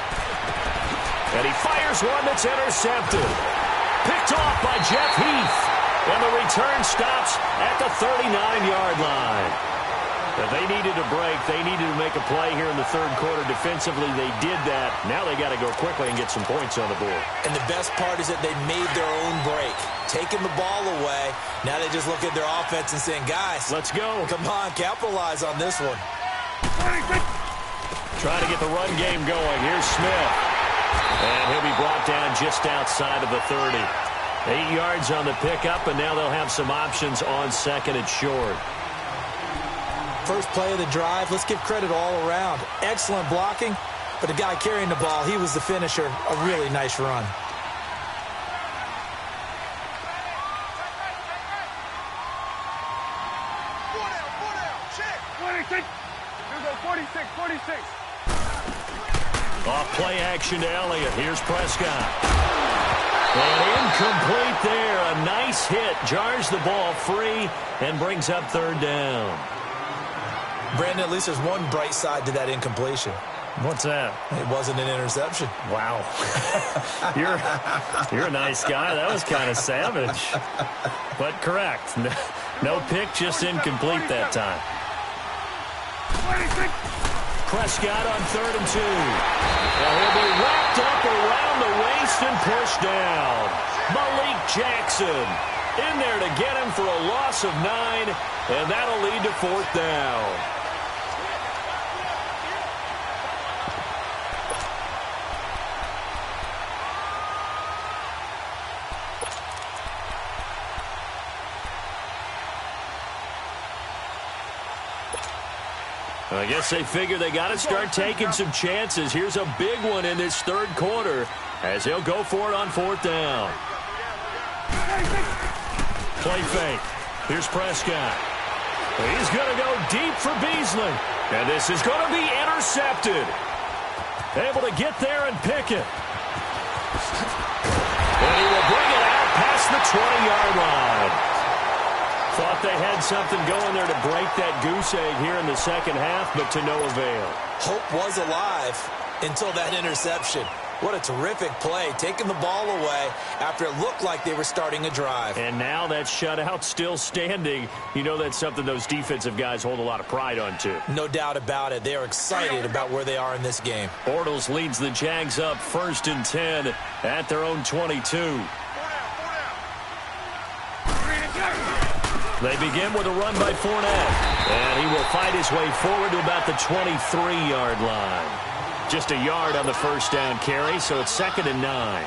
And he fires one that's intercepted. Picked off by Jeff Heath. And the return stops at the 39-yard line. If they needed a break, they needed to make a play here in the third quarter. Defensively, they did that. Now they got to go quickly and get some points on the board.
And the best part is that they made their own break. Taking the ball away. Now they just look at their offense and saying, guys,
let's go.
Come on, capitalize on this one.
Trying to get the run game going. Here's Smith. And he'll be brought down just outside of the 30. 8 yards on the pickup, and now they'll have some options on 2nd and short.
First play of the drive, let's give credit all around. Excellent blocking, but the guy carrying the ball, he was the finisher. A really nice run.
Check. 46.
Off play action to Elliott. Here's Prescott. And incomplete there. A nice hit. Jars the ball free and brings up 3rd down.
Brandon, at least there's one bright side to that incompletion.
What's that?
It wasn't an interception.
Wow. You're a nice guy. That was kind of savage. But correct. No pick, just incomplete that time.
26.
Prescott on 3rd and 2. And he'll be wrapped up around the waist and pushed down. Malik Jackson in there to get him for a loss of 9, and that'll lead to 4th down. I guess they figure they got to start taking some chances. Here's a big one in this third quarter as he'll go for it on 4th down. Play fake. Here's Prescott. He's going to go deep for Beasley. And this is going to be intercepted. Able to get there and pick it. And he will bring it out past the 20-yard line. Thought they had something going there to break that goose egg here in the second half, but to no avail.
Hope was alive until that interception. What a terrific play, taking the ball away after it looked like they were starting a drive.
And now that shutout still standing. You know that's something those defensive guys hold a lot of pride on, too.
No doubt about it. They are excited about where they are in this game.
Bortles leads the Jags up 1st and 10 at their own 22. They begin with a run by Fournette. And he will fight his way forward to about the 23-yard line. Just a yard on the first down carry, so it's 2nd and 9.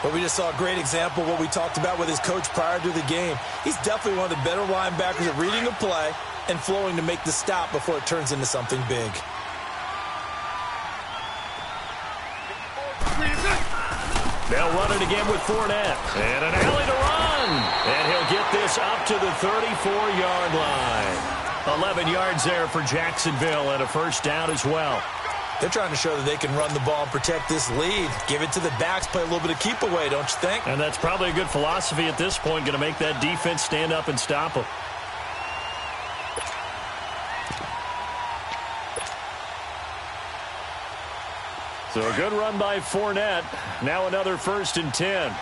But we just saw a great example of what we talked about with his coach prior to the game. He's definitely one of the better linebackers at reading a play and flowing to make the stop before it turns into something big.
They'll run it again with Fournette. And an alley to run. And he'll get this up to the 34-yard line. 11 yards there for Jacksonville and a first down as well.
They're trying to show that they can run the ball and protect this lead. Give it to the backs, play a little bit of keep away, don't you think?
And that's probably a good philosophy at this point, going to make that defense stand up and stop them. So a good run by Fournette. Now another 1st and 10.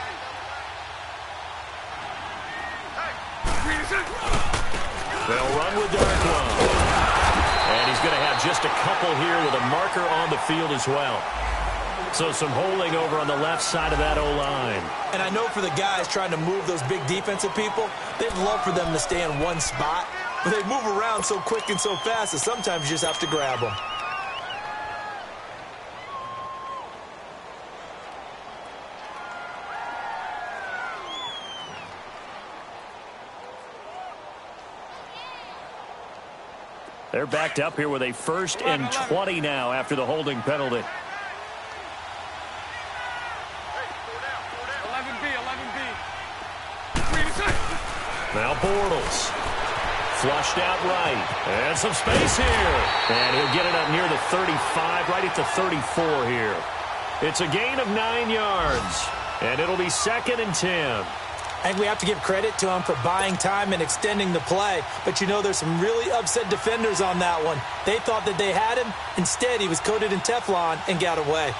They'll run with Darquan. And he's going to have just a couple here with a marker on the field as well. So some holding over on the left side of that O-line.
And I know for the guys trying to move those big defensive people, they'd love for them to stay in one spot. But they move around so quick and so fast that sometimes you just have to grab them.
They're backed up here with a 1st and 20 now after the holding penalty.
11B.
Now Bortles. Flushed out right. And some space here. And he'll get it up near the 35, right at the 34 here. It's a gain of 9 yards. And it'll be 2nd and 10.
I think we have to give credit to him for buying time and extending the play. But, you know, there's some really upset defenders on that one. They thought that they had him. Instead, he was coated in Teflon and got away.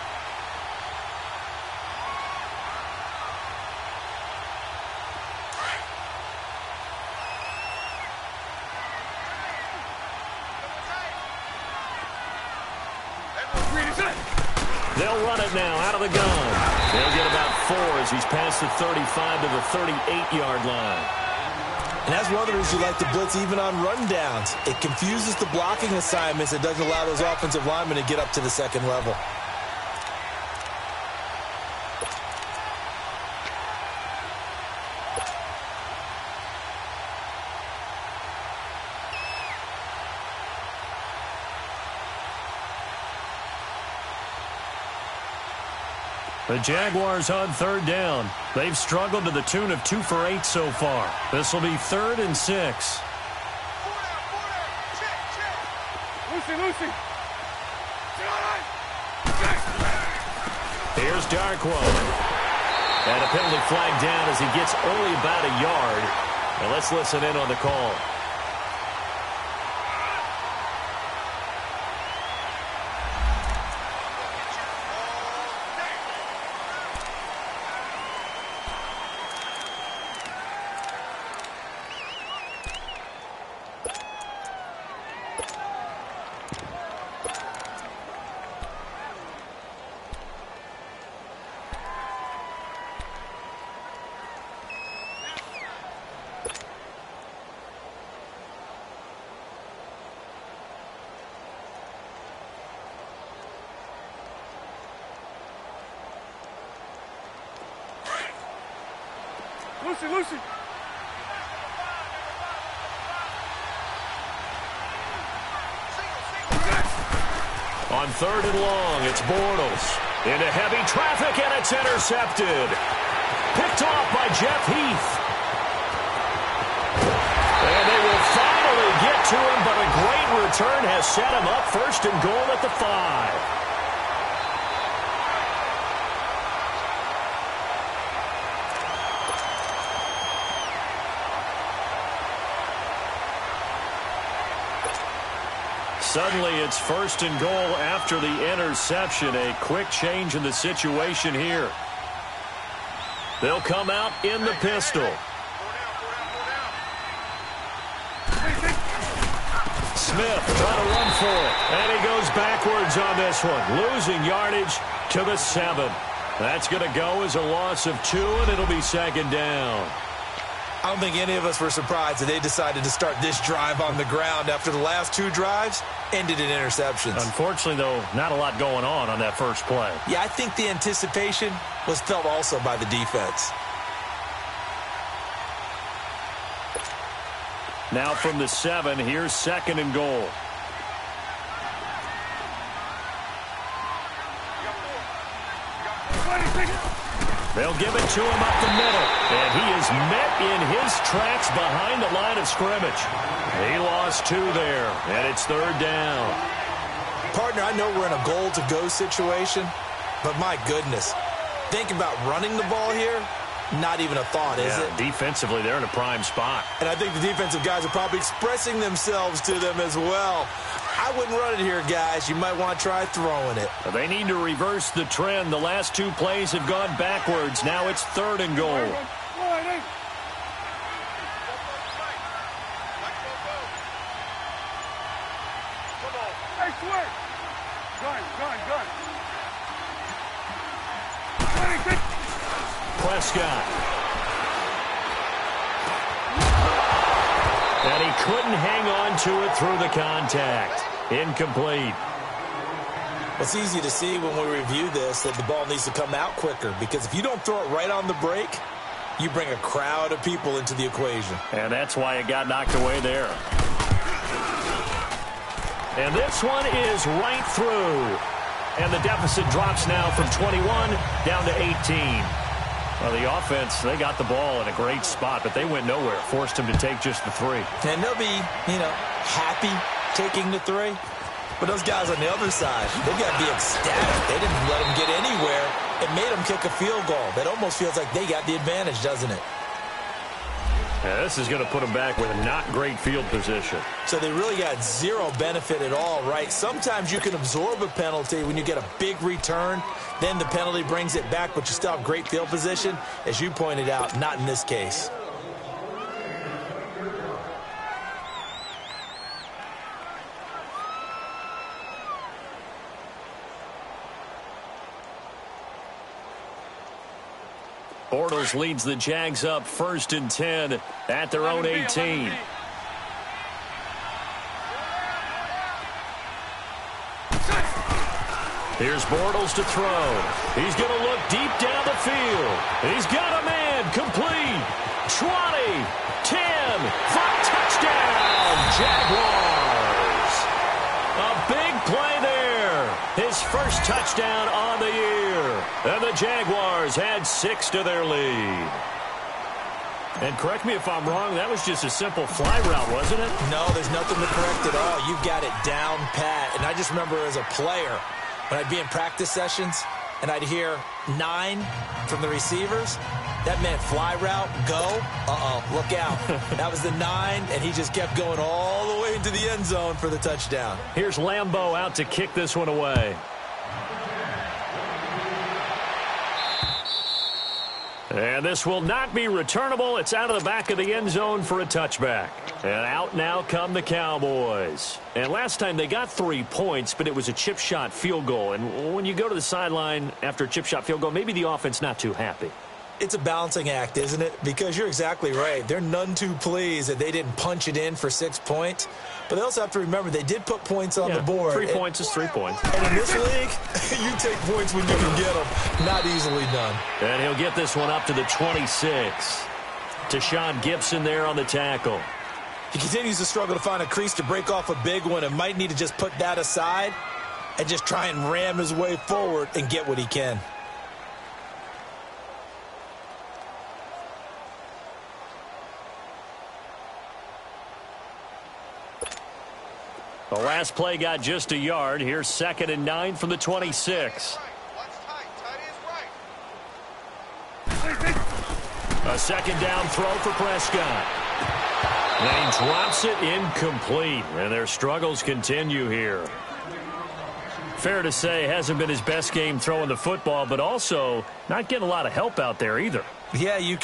They'll run it now out of the gun. They'll get about 4 as he's past the 35 to the 38-yard line.
And that's one of the reasons you like to blitz even on rundowns. It confuses the blocking assignments. It doesn't allow those offensive linemen to get up to the second level.
The Jaguars on 3rd down. They've struggled to the tune of 2 for 8 so far. This will be 3rd and 6.
Lucy.
Here's Darquan. And a penalty flag down as he gets only about a yard. Now let's listen in on the call.
Lucy.
On 3rd and long, it's Bortles. Into heavy traffic, and it's intercepted. Picked off by Jeff Heath. And they will finally get to him, but a great return has set him up 1st and goal at the 5. Suddenly, it's 1st and goal after the interception. A quick change in the situation here. They'll come out in the pistol. Smith trying to run for it. And he goes backwards on this one. Losing yardage to the 7. That's going to go as a loss of 2, and it'll be 2nd down.
I don't think any of us were surprised that they decided to start this drive on the ground after the last 2 drives ended in interceptions.
Unfortunately, though, not a lot going on that first play.
Yeah, I think the anticipation was felt also by the defense.
Now from the 7, here's 2nd and goal. They'll give it to him up the middle. And he is met in his tracks behind the line of scrimmage. He lost 2 there, and it's 3rd down.
Partner, I know we're in a goal-to-go situation, but my goodness, think about running the ball here. Not even a thought, is it?
Defensively, they're in a prime spot.
And I think the defensive guys are probably expressing themselves to them as well. I wouldn't run it here, guys. You might want to try throwing it.
They need to reverse the trend. The last 2 plays have gone backwards. Now it's 3rd and goal. Prescott. And he couldn't hang on to it through the contact. Incomplete.
It's easy to see when we review this that the ball needs to come out quicker, because if you don't throw it right on the break, you bring a crowd of people into the equation.
And that's why it got knocked away there. And this one is right through. And the deficit drops now from 21 down to 18. Well, the offense, they got the ball in a great spot, but they went nowhere. Forced them to take just the 3.
And they'll be, happy taking the 3. But those guys on the other side, they've got to be ecstatic. They didn't let them get anywhere. It made them kick a field goal. That almost feels like they got the advantage, doesn't it?
Yeah, this is going to put them back with a not great field position.
So they really got zero benefit at all, right? Sometimes you can absorb a penalty when you get a big return. Then the penalty brings it back, but you still have great field position. As you pointed out, not in this case.
Bortles leads the Jags up 1st and 10 at their own 18. Here's Bortles to throw. He's going to look deep down the field. He's got a man complete. 20, 10, for a touchdown, Jaguars. A big play there. His first touchdown on the year. And the Jaguars had 6 to their lead. And correct me if I'm wrong, that was just a simple fly route, wasn't it?
No, there's nothing to correct at all. You've got it down pat. And I just remember as a player, when I'd be in practice sessions and I'd hear 9 from the receivers, that meant fly route, go, look out. That was the 9, and he just kept going all the way into the end zone for the touchdown.
Here's Lambeau out to kick this one away. And this will not be returnable. It's out of the back of the end zone for a touchback. And out now come the Cowboys. And last time they got 3 points, but it was a chip shot field goal. And when you go to the sideline after a chip shot field goal, maybe the offense not too happy.
It's a balancing act, isn't it? Because you're exactly right. They're none too pleased that they didn't punch it in for 6 points. But they also have to remember they did put points on the board.
3 points is 3 points.
And in this league, you take points when you can get them. Not easily done.
And he'll get this one up to the 26. Tashawn Gibson there on the tackle.
He continues to struggle to find a crease to break off a big one and might need to just put that aside and just try and ram his way forward and get what he can.
The last play got just a yard. Here's 2nd and 9 from the 26. A second down throw for Prescott. And he drops it incomplete. And their struggles continue here. Fair to say, hasn't been his best game throwing the football, but also not getting a lot of help out there either.
Yeah, you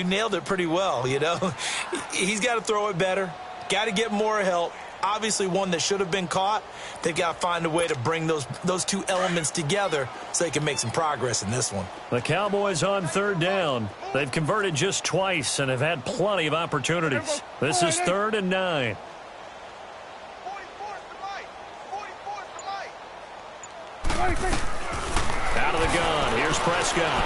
nailed it pretty well, He's got to throw it better. Got to get more help. Obviously one that should have been caught. They've got to find a way to bring those 2 elements together so they can make some progress in this one.
The Cowboys on 3rd down. They've converted just twice and have had plenty of opportunities. This is 3rd and 9. Out of the gun. Here's Prescott.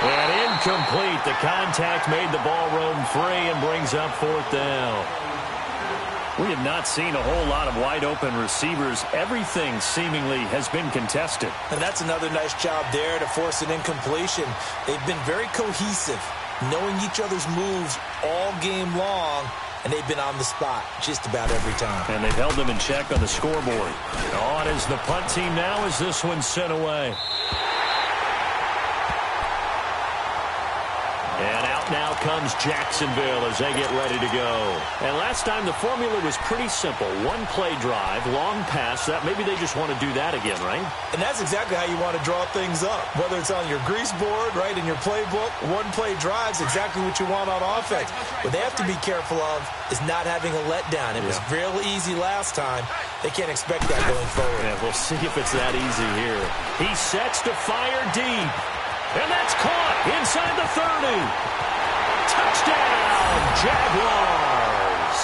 And incomplete. The contact made the ball roam free and brings up 4th down. We have not seen a whole lot of wide-open receivers. Everything seemingly has been contested.
And that's another nice job there to force an incompletion. They've been very cohesive, knowing each other's moves all game long, and they've been on the spot just about every time.
And they've held them in check on the scoreboard. On is the punt team now as this one's sent away. And out now comes Jacksonville as they get ready to go. And last time the formula was pretty simple. 1 play drive, long pass. That maybe they just want to do that again, right?
And that's exactly how you want to draw things up. Whether it's on your grease board, right, in your playbook, 1 play drive's exactly what you want on offense. What they have to be careful of is not having a letdown. It was real easy last time. They can't expect that going forward.
Yeah, we'll see if it's that easy here. He sets to fire deep. And that's caught inside the 30. Touchdown, Jaguars.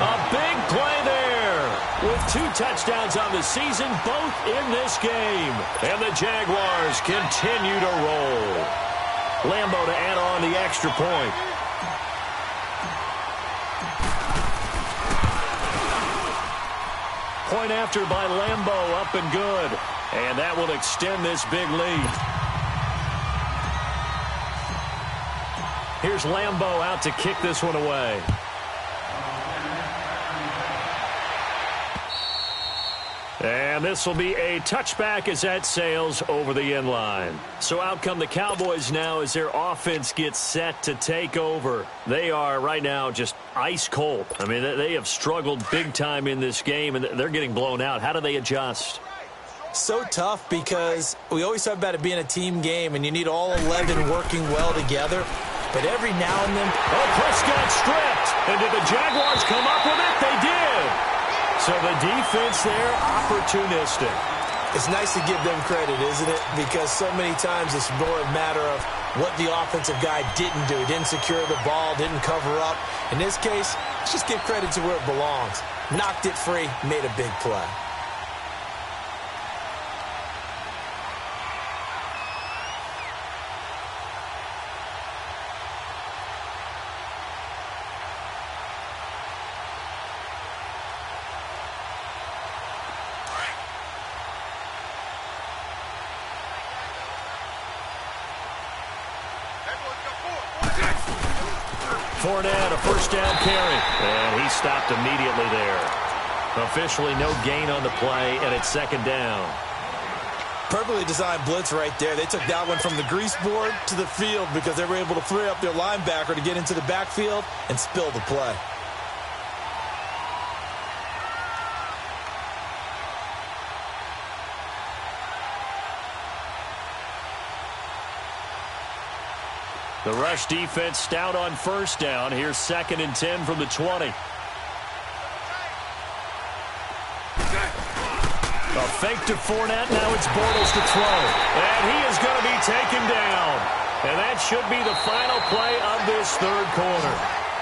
A big play there with 2 touchdowns on the season, both in this game. And the Jaguars continue to roll. Lambeau to add on the extra point. Point after by Lambeau, up and good. And that will extend this big lead. Here's Lambeau out to kick this one away. And this will be a touchback as that sails over the end line. So out come the Cowboys now as their offense gets set to take over. They are right now just ice cold. I mean, they have struggled big time in this game, and they're getting blown out. How do they adjust?
So tough because we always talk about it being a team game, and you need all 11 working well together. But every now and then...
Oh, Prescott stripped. And did the Jaguars come up with it? They did. So the defense there, opportunistic.
It's nice to give them credit, isn't it? Because so many times it's more a matter of what the offensive guy didn't do. Didn't secure the ball, didn't cover up. In this case, let's just give credit to where it belongs. Knocked it free, made a big play.
Fournette, a first down carry. And he stopped immediately there. Officially no gain on the play, and it's second down.
Perfectly designed blitz right there. They took that one from the grease board to the field because they were able to free up their linebacker to get into the backfield and spill the play.
The rush defense stout on first down. Here's 2nd and 10 from the 20. A fake to Fournette. Now it's Bortles to throw. And he is going to be taken down. And that should be the final play of this third quarter.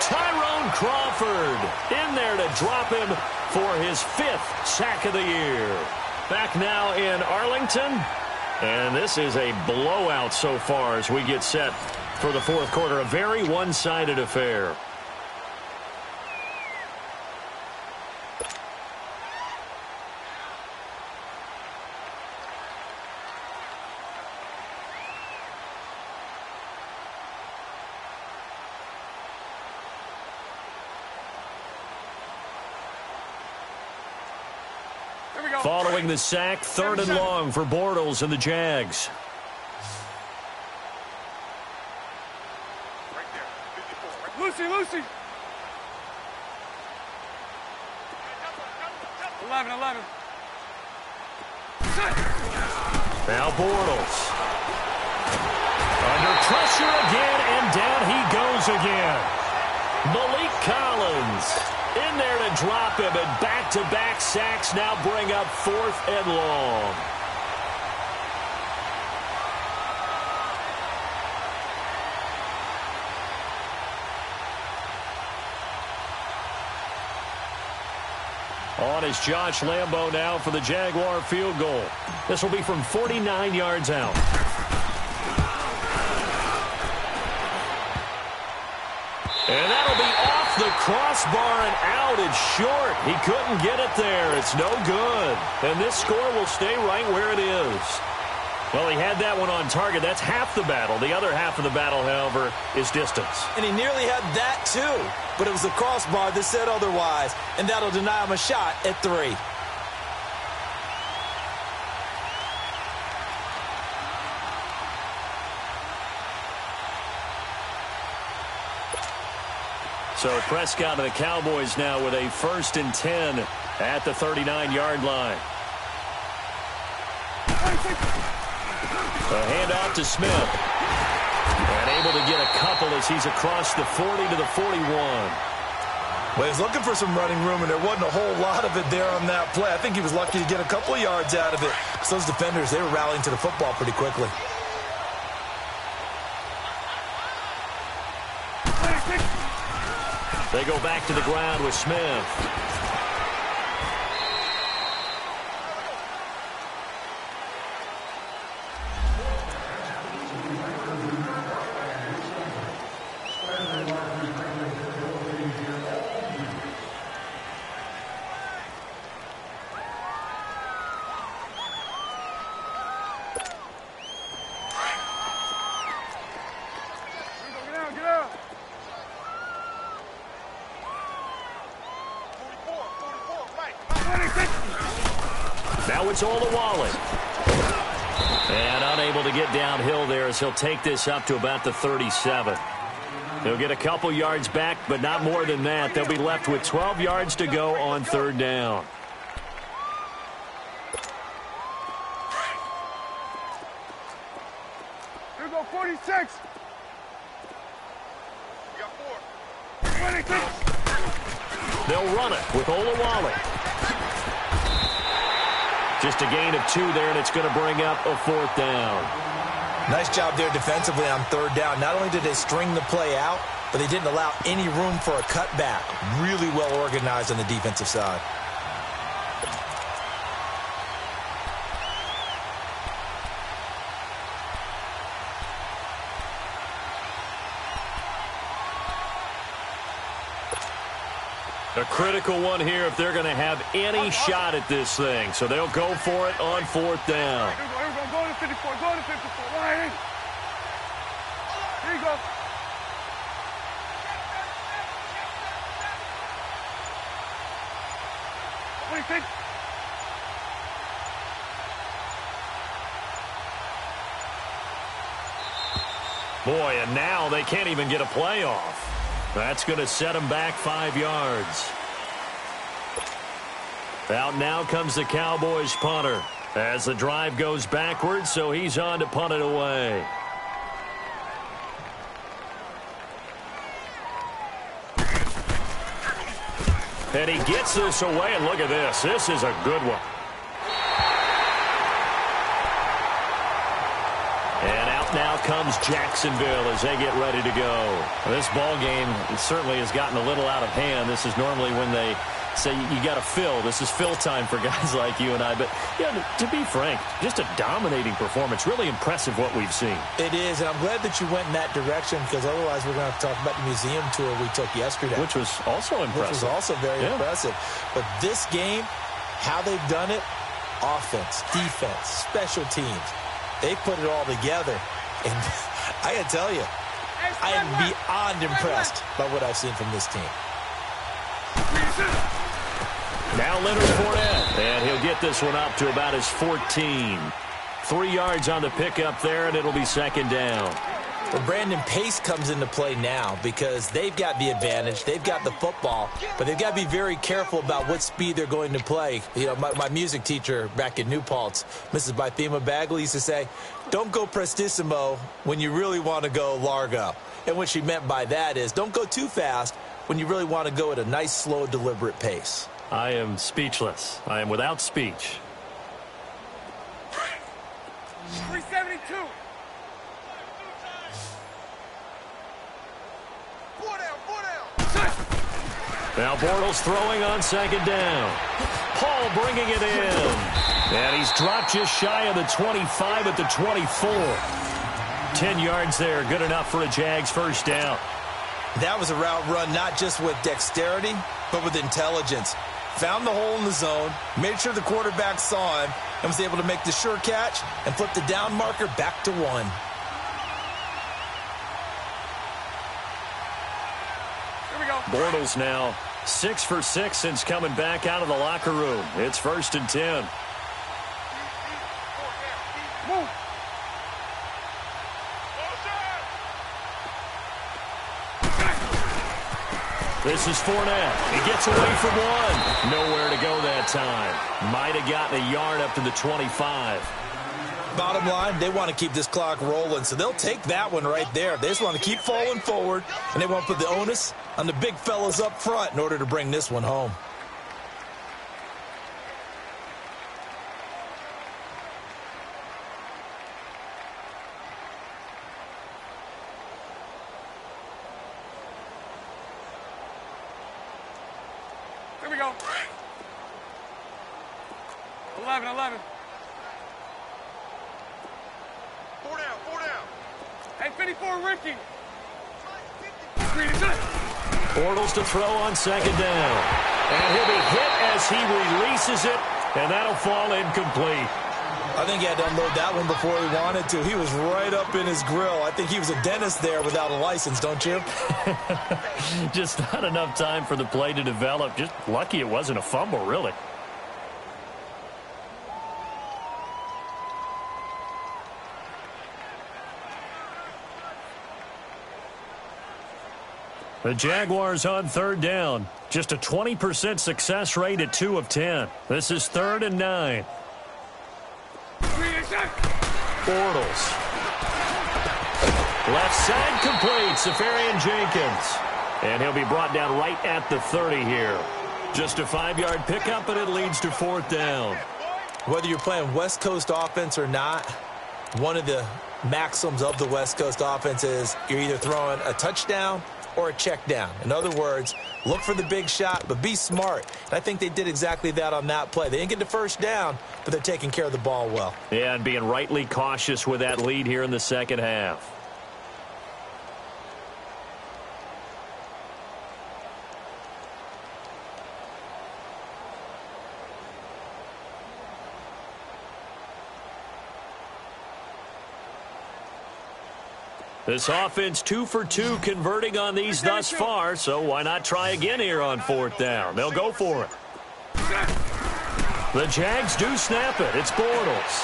Tyrone Crawford in there to drop him for his 5th sack of the year. Back now in Arlington. And this is a blowout so far as we get set for the fourth quarter. A very one-sided affair. Following the sack, 3rd and long for Bortles and the Jags.
Lucy. 11.
Now Bortles. Under pressure again, and down he goes again. Malik Collins in there to drop him, and back-to-back sacks now bring up 4th and long. On is Josh Lambeau now for the Jaguar field goal. This will be from 49 yards out. And that'll be off the crossbar and out. It's short. He couldn't get it there. It's no good. And this score will stay right where it is. Well, he had that one on target. That's half the battle. The other half of the battle, however, is distance.
And he nearly had that, too. But it was the crossbar that said otherwise. And that'll deny him a shot at 3.
So Prescott and the Cowboys now with a 1st and 10 at the 39-yard line. A handoff to Smith. And able to get a couple as he's across the 40 to the 41.
Well, he's looking for some running room, and there wasn't a whole lot of it there on that play. I think he was lucky to get a couple of yards out of it. Because those defenders, they were rallying to the football pretty quickly.
They go back to the ground with Smith. Now it's Olawale. And unable to get downhill there as he'll take this up to about the 37. He'll get a couple yards back, but not more than that. They'll be left with 12 yards to go on third down.
Here we go, 46. You got 4. 26.
They'll run it with Olawale. Just a gain of 2 there, and it's going to bring up a fourth down.
Nice job there defensively on third down. Not only did they string the play out, but they didn't allow any room for a cutback. Really well organized on the defensive side.
A critical one here if they're going to have any shot at this thing. So they'll go for it on fourth down.
Here we go. Go to 54. Go to 54. Right in. Here you go. What do you think?
Boy, and now they can't even get a play off. That's going to set them back 5 yards. Out now comes the Cowboys punter as the drive goes backwards, so he's on to punt it away. And he gets this away, and look at this. This is a good one. And out now comes Jacksonville as they get ready to go. This ball game certainly has gotten a little out of hand. This is normally when they say you got to fill. This is fill time for guys like you and I. But, yeah, to be frank, just a dominating performance. Really impressive what we've seen.
It is, and I'm glad that you went in that direction because otherwise we're going to have to talk about the museum tour we took yesterday.
Which was also impressive.
Which was also very impressive. But this game, how they've done it, offense, defense, special teams, they put it all together. And I got to tell you, I am beyond impressed by what I've seen from this team.
Now Leonard Fournette, and he'll get this one up to about his 14. 3 yards on the pickup there, and it'll be second down.
Well, Brandon, pace comes into play now because they've got the advantage. They've got the football, but they've got to be very careful about what speed they're going to play. You know, my music teacher back in New Paltz, Mrs. Bythema Bagley, used to say, don't go prestissimo when you really want to go largo. And what she meant by that is don't go too fast when you really want to go at a nice, slow, deliberate pace.
I am speechless. I am without speech.
372.
Now Bortles throwing on second down. Hall bringing it in. And he's dropped just shy of the 25 at the 24. 10 yards there, good enough for a Jags first down.
That was a route run not just with dexterity, but with intelligence. Found the hole in the zone, made sure the quarterback saw him, and was able to make the sure catch and flip the down marker back to 1.
Bortles now 6 for 6 since coming back out of the locker room. It's 1st and 10. This is Fournette. He gets away from 1. Nowhere to go that time. Might have gotten a yard up to the 25.
Bottom line, they want to keep this clock rolling, so they'll take that one right there. They just want to keep falling forward, and they want to put the onus on the big fellas up front in order to bring this one home.
Here we go. 11. 4 down. Hey, 54, Ricky.
Bortles to throw on second down. And he'll be hit as he releases it, and that'll fall incomplete.
I think he had to unload that one before he wanted to. He was right up in his grill. I think he was a dentist there without a license, don't you?
Just not enough time for the play to develop. Just lucky it wasn't a fumble, really. The Jaguars on third down. Just a 20% success rate at 2 of 10. This is 3rd and 9. Bortles. Left side complete. Safarian Jenkins. And he'll be brought down right at the 30 here. Just a 5-yard pickup, and it leads to 4th down.
Whether you're playing West Coast offense or not, one of the maxims of the West Coast offense is you're either throwing a touchdown or a check down. In other words, look for the big shot, but be smart. And I think they did exactly that on that play. They didn't get the first down, but they're taking care of the ball well.
Yeah, and being rightly cautious with that lead here in the second half. This offense 2 for 2 converting on these thus far, so why not try again here on 4th down? They'll go for it. The Jags do snap it. It's Bortles.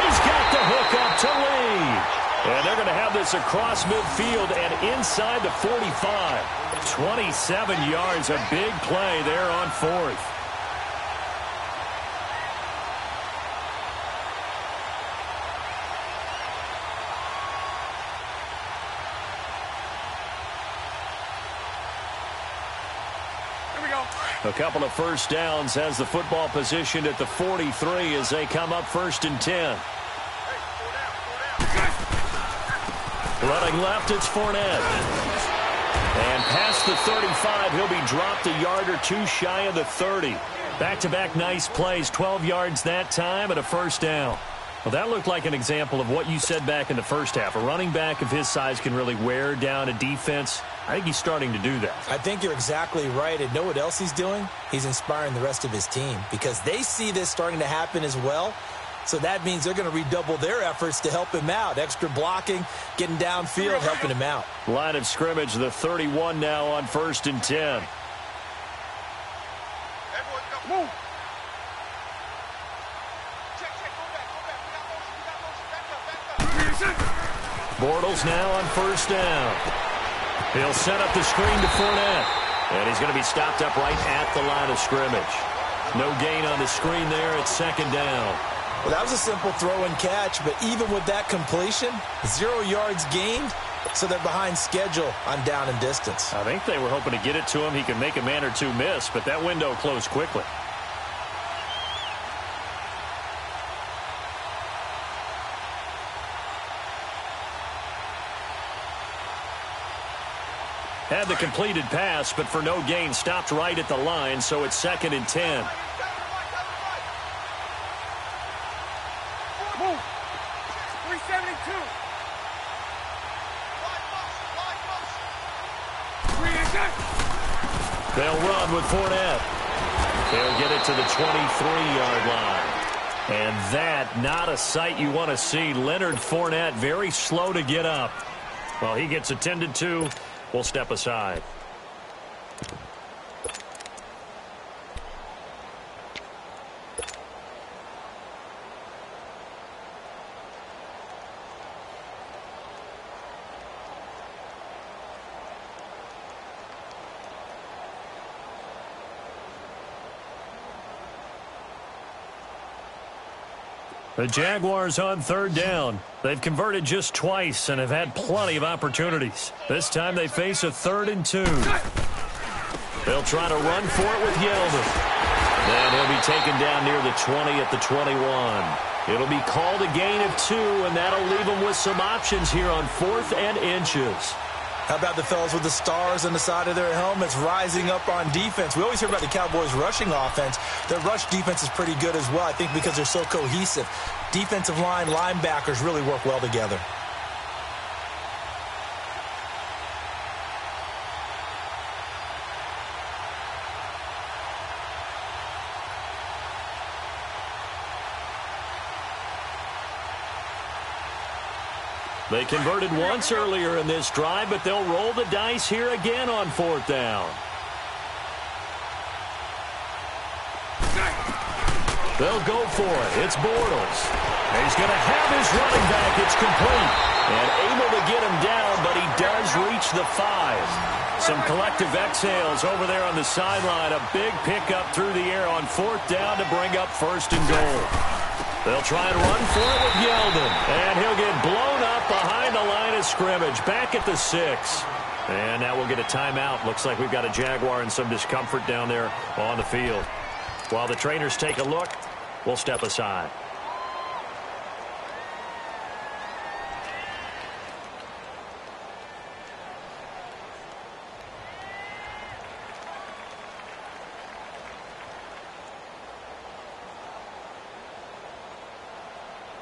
He's got the hook up to Lee. And they're going to have this across midfield and inside the 45. 27 yards, a big play there on 4th. A couple of first downs has the football positioned at the 43 as they come up 1st and 10. Running left, it's Fournette. And past the 35, he'll be dropped a yard or two shy of the 30. Back-to-back nice plays, 12 yards that time and a 1st down. Well, that looked like an example of what you said back in the first half. A running back of his size can really wear down a defense. I think he's starting to do that. I
think you're exactly right. And know what else he's doing? He's inspiring the rest of his team because they see this starting to happen as well. So that means they're going to redouble their efforts to help him out. Extra blocking, getting downfield, helping him out.
Line of scrimmage, the 31 now on 1st and 10.
Move.
Bortles now on 1st down. He'll set up the screen to Fournette. And he's going to be stopped up right at the line of scrimmage. No gain on the screen there. It's 2nd down.
Well, that was a simple throw and catch, but even with that completion, 0 yards gained, so they're behind schedule on down and distance.
I think they were hoping to get it to him. He could make a man or two miss, but that window closed quickly. Had the completed pass, but for no gain, stopped right at the line, so it's 2nd and 10.
Move. 372.
They'll run with Fournette. They'll get it to the 23-yard line. And that, not a sight you want to see. Leonard Fournette, very slow to get up. Well, he gets attended to. We'll step aside. The Jaguars on 3rd down. They've converted just twice and have had plenty of opportunities. This time they face a 3rd and 2. They'll try to run for it with Yeldon. Then he'll be taken down near the 20 at the 21. It'll be called a gain of 2, and that'll leave them with some options here on 4th and inches.
How about the fellas with the stars on the side of their helmets rising up on defense? We always hear about the Cowboys' rushing offense. Their rush defense is pretty good as well, I think, because they're so cohesive. Defensive line, linebackers really work well together.
They converted once earlier in this drive, but they'll roll the dice here again on 4th down. They'll go for it. It's Bortles. He's going to have his running back. It's complete. And able to get him down, but he does reach the 5. Some collective exhales over there on the sideline. A big pickup through the air on 4th down to bring up 1st and goal. They'll try and run for it with Yeldon. And he'll get blown up behind the line of scrimmage. Back at the 6. And now we'll get a timeout. Looks like we've got a Jaguar and some discomfort down there on the field. While the trainers take a look, we'll step aside.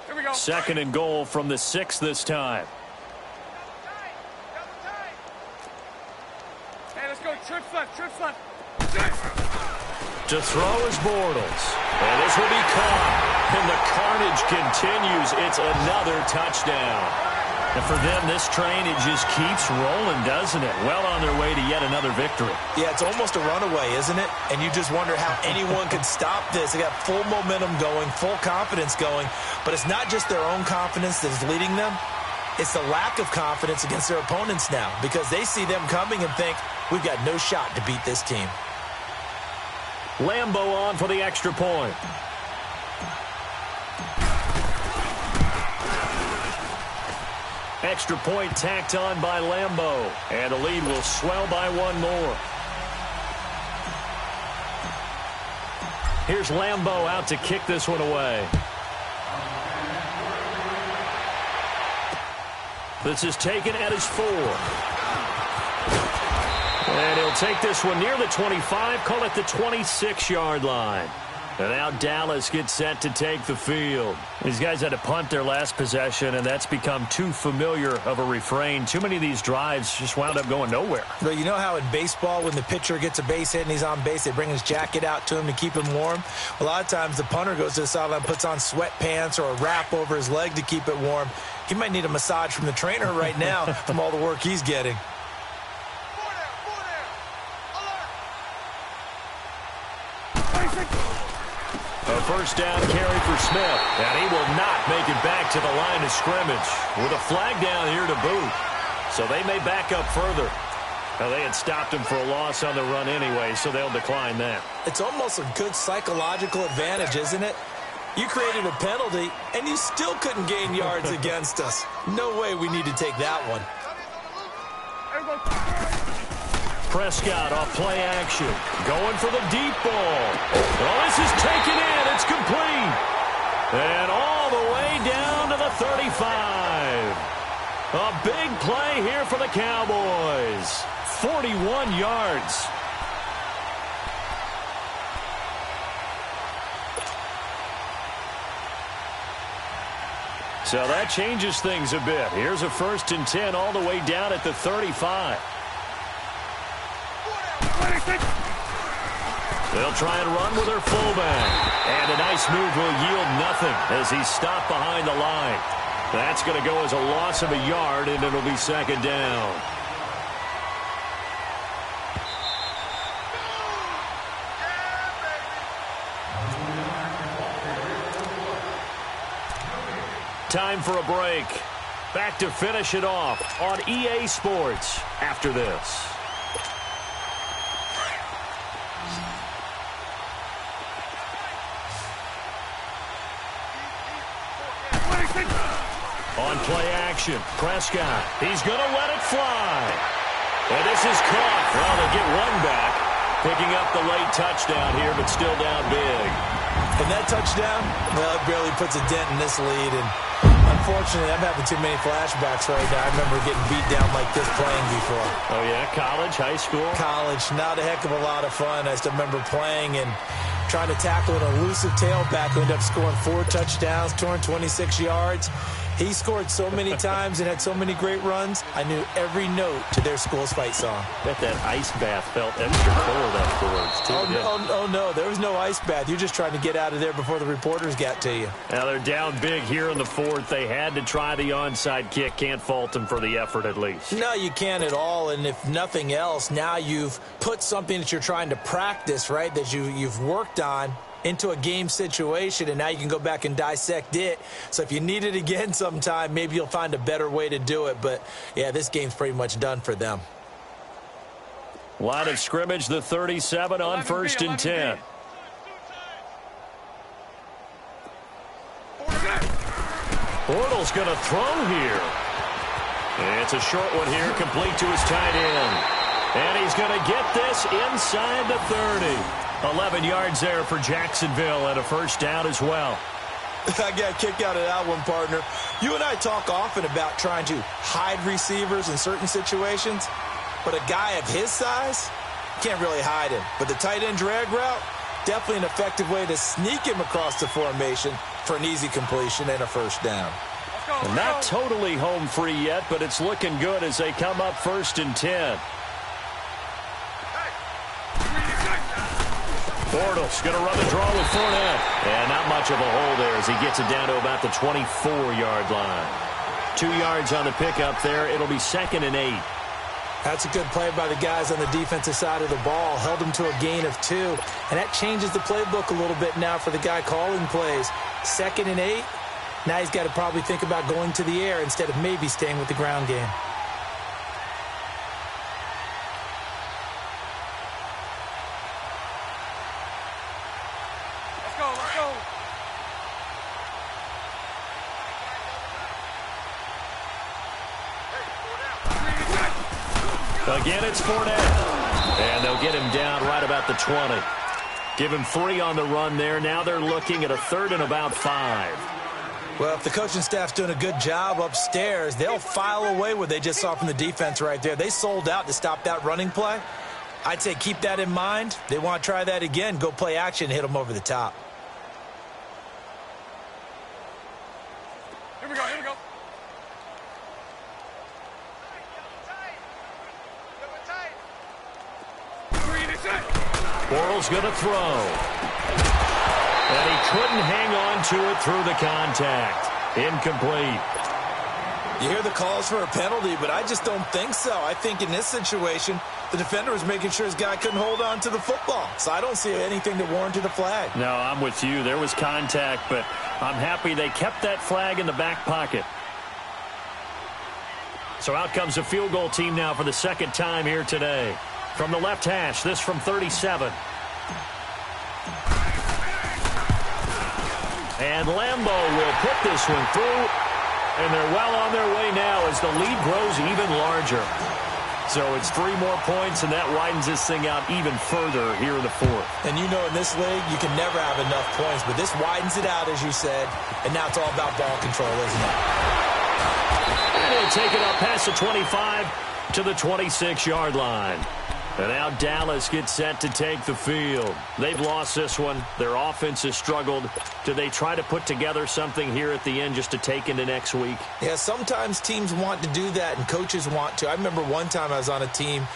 Here we go.
2nd and goal from the 6 this time.
Hey, let's go. Trips left.
To throw is Bortles. And this will be caught. And the carnage continues. It's another touchdown. And for them, this train, it just keeps rolling, doesn't it? Well on their way to yet another victory.
Yeah, it's almost a runaway, isn't it? And you just wonder how anyone could stop this. They got full momentum going, full confidence going. But it's not just their own confidence that's leading them. It's the lack of confidence against their opponents now, because they see them coming and think, we've got no shot to beat this team.
Lambo on for the extra point. Extra point tacked on by Lambo. And the lead will swell by 1 more. Here's Lambo out to kick this one away. This is taken at his 4. And he'll take this one near the 25, call it the 26-yard line. And now Dallas gets set to take the field. These guys had to punt their last possession, and that's become too familiar of a refrain. Too many of these drives just wound up going nowhere.
But you know how in baseball, when the pitcher gets a base hit and he's on base, they bring his jacket out to him to keep him warm? A lot of times the punter goes to the sideline, puts on sweatpants or a wrap over his leg to keep it warm. He might need a massage from the trainer right now from all the work he's getting.
A 1st down carry for Smith, and he will not make it back to the line of scrimmage with a flag down here to boot. So they may back up further. Now, they had stopped him for a loss on the run anyway, so they'll decline that.
It's almost a good psychological advantage, isn't it? You created a penalty, and you still couldn't gain yards against us. No way we need to take that one.
Prescott off play action. Going for the deep ball. Well, this is taken in. It's complete. And all the way down to the 35. A big play here for the Cowboys. 41 yards. So that changes things a bit. Here's a 1st and 10 all the way down at the 35. They'll try and run with their fullback. And a nice move will yield nothing as he's stopped behind the line. That's going to go as a loss of a yard, and it'll be 2nd down. Time for a break. Back to finish it off on EA Sports after this. On play action, Prescott. He's going to let it fly. And this is caught. Well, they get one back. Picking up the late touchdown here, but still down big.
And that touchdown, well, it barely puts a dent in this lead. And unfortunately, I'm having too many flashbacks right now. I remember getting beat down like this playing before.
Oh, yeah? College, high school?
College, not a heck of a lot of fun. I still remember playing and trying to tackle an elusive tailback who ended up scoring 4 touchdowns, 226 yards. He scored so many times and had so many great runs, I knew every note to their school's fight song.
Bet that ice bath felt extra cold afterwards, too.
Oh, no, there was no ice bath. You're just trying to get out of there before the reporters got to you.
Now they're down big here in the 4th. They had to try the onside kick. Can't fault them for the effort, at least.
No, you can't at all. And if nothing else, now you've put something that you're trying to practice, right, that you've worked on into a game situation, and now you can go back and dissect it. So if you need it again sometime, maybe you'll find a better way to do it. But, yeah, this game's pretty much done for them.
Line of scrimmage, the 37 on 1st and 10. Bortles going to throw here. It's a short one here, complete to his tight end. And he's going to get this inside the 30. 11 yards there for Jacksonville and a first down as well.
I got kicked out of that one, partner. You and I talk often about trying to hide receivers in certain situations, but a guy of his size, can't really hide him. But the tight end drag route, definitely an effective way to sneak him across the formation for an easy completion and a first down.
Not totally home free yet, but it's looking good as they come up 1st and 10. Bortles going to run the draw with Fournette. And not much of a hole there as he gets it down to about the 24-yard line. 2 yards on the pickup there. It'll be 2nd and 8.
That's a good play by the guys on the defensive side of the ball. Held them to a gain of 2. And that changes the playbook a little bit now for the guy calling plays. 2nd and 8. Now he's got to probably think about going to the air instead of maybe staying with the ground game.
Let's go, let's go.
Again, it's Fournette. And they'll get him down right about the 20. Give him 3 on the run there. Now they're looking at a 3rd and about 5.
Well, if the coaching staff's doing a good job upstairs, they'll file away what they just saw from the defense right there. They sold out to stop that running play. I'd say keep that in mind. They want to try that again. Go play action, hit them over the top.
Here we go, here we go.
Bortles going to throw. And he couldn't hang on to it through the contact. Incomplete.
You hear the calls for a penalty, but I just don't think so. I think in this situation, the defender was making sure his guy couldn't hold on to the football. So I don't see anything that warranted a flag.
No, I'm with you. There was contact, but I'm happy they kept that flag in the back pocket. So out comes the field goal team now for the 2nd time here today. From the left hash, this from 37. And Lambeau will put this one through, and they're well on their way now as the lead grows even larger. So it's 3 more points, and that widens this thing out even further here in the 4th.
And you know in this league, you can never have enough points, but this widens it out, as you said, and now it's all about ball control, isn't it?
And he'll take it up past the 25 to the 26-yard line. And now Dallas gets set to take the field. They've lost this one. Their offense has struggled. Do they try to put together something here at the end just to take into next week?
Yeah, sometimes teams want to do that and coaches want to. I remember one time I was on a team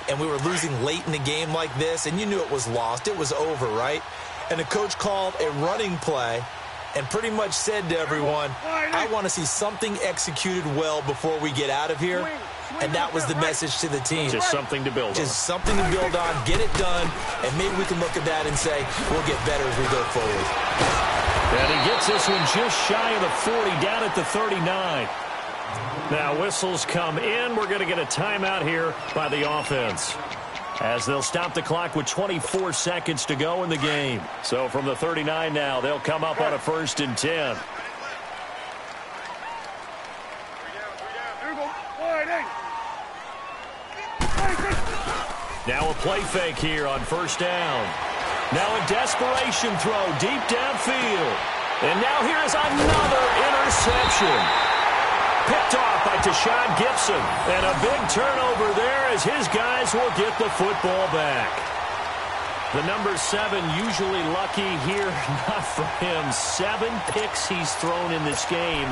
and we were losing late in the game like this, and you knew it was lost. It was over, right? And the coach called a running play and pretty much said to everyone, I want to see something executed well before we get out of here. And that was the message to the team.
Just something to build on.
Just something to build on, get it done, and maybe we can look at that and say, we'll get better as we go forward.
And he gets this one just shy of the 40, down at the 39. Now whistles come in. We're going to get a timeout here by the offense, as they'll stop the clock with 24 seconds to go in the game. So from the 39 now, they'll come up on a 1st and 10. Now a play fake here on 1st down. Now a desperation throw deep downfield. And now here's another interception. Picked off by Tashawn Gibson. And a big turnover there as his guys will get the football back. The number 7 usually lucky here. Not for him. 7 picks he's thrown in this game.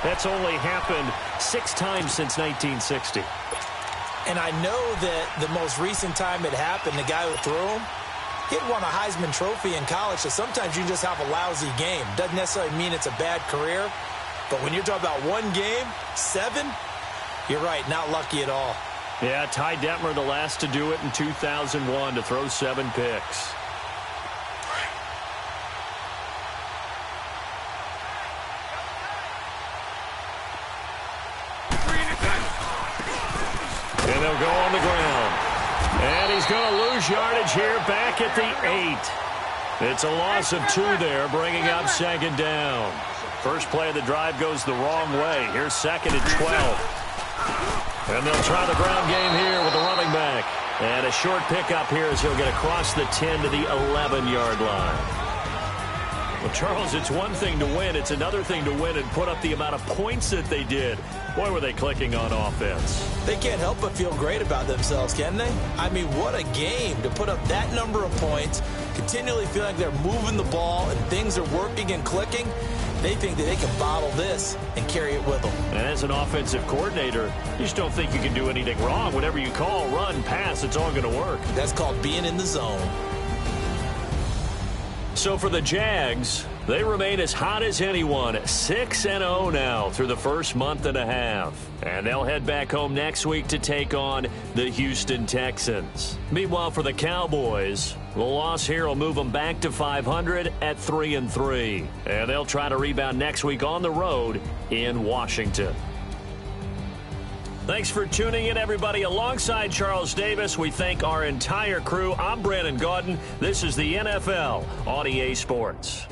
That's only happened 6 times since 1960.
And I know that the most recent time it happened, the guy who threw him, he had won a Heisman Trophy in college, so sometimes you just have a lousy game. Doesn't necessarily mean it's a bad career, but when you're talking about one game, 7, you're right, not lucky at all.
Yeah, Ty Detmer, the last to do it in 2001, to throw 7 picks. he's going to lose yardage here back at the 8. It's a loss of 2 there, bringing up 2nd down. First play of the drive goes the wrong way. Here's 2nd and 12. And they'll try the ground game here with the running back. And a short pickup here as he'll get across the 10 to the 11-yard line. Well, Charles, it's one thing to win. It's another thing to win and put up the amount of points that they did. Boy, were they clicking on offense.
They can't help but feel great about themselves, can they? I mean, what a game to put up that number of points, continually feel like they're moving the ball and things are working and clicking. They think that they can bottle this and carry it with them.
And as an offensive coordinator, you just don't think you can do anything wrong. Whatever you call, run, pass, it's all going to work.
That's called being in the zone.
So for the Jags, they remain as hot as anyone, 6-0 now through the first month and a half. And they'll head back home next week to take on the Houston Texans. Meanwhile, for the Cowboys, the loss here will move them back to 500 at 3-3. And they'll try to rebound next week on the road in Washington. Thanks for tuning in, everybody. Alongside Charles Davis, we thank our entire crew. I'm Brandon Gaudin. This is the NFL on EA Sports.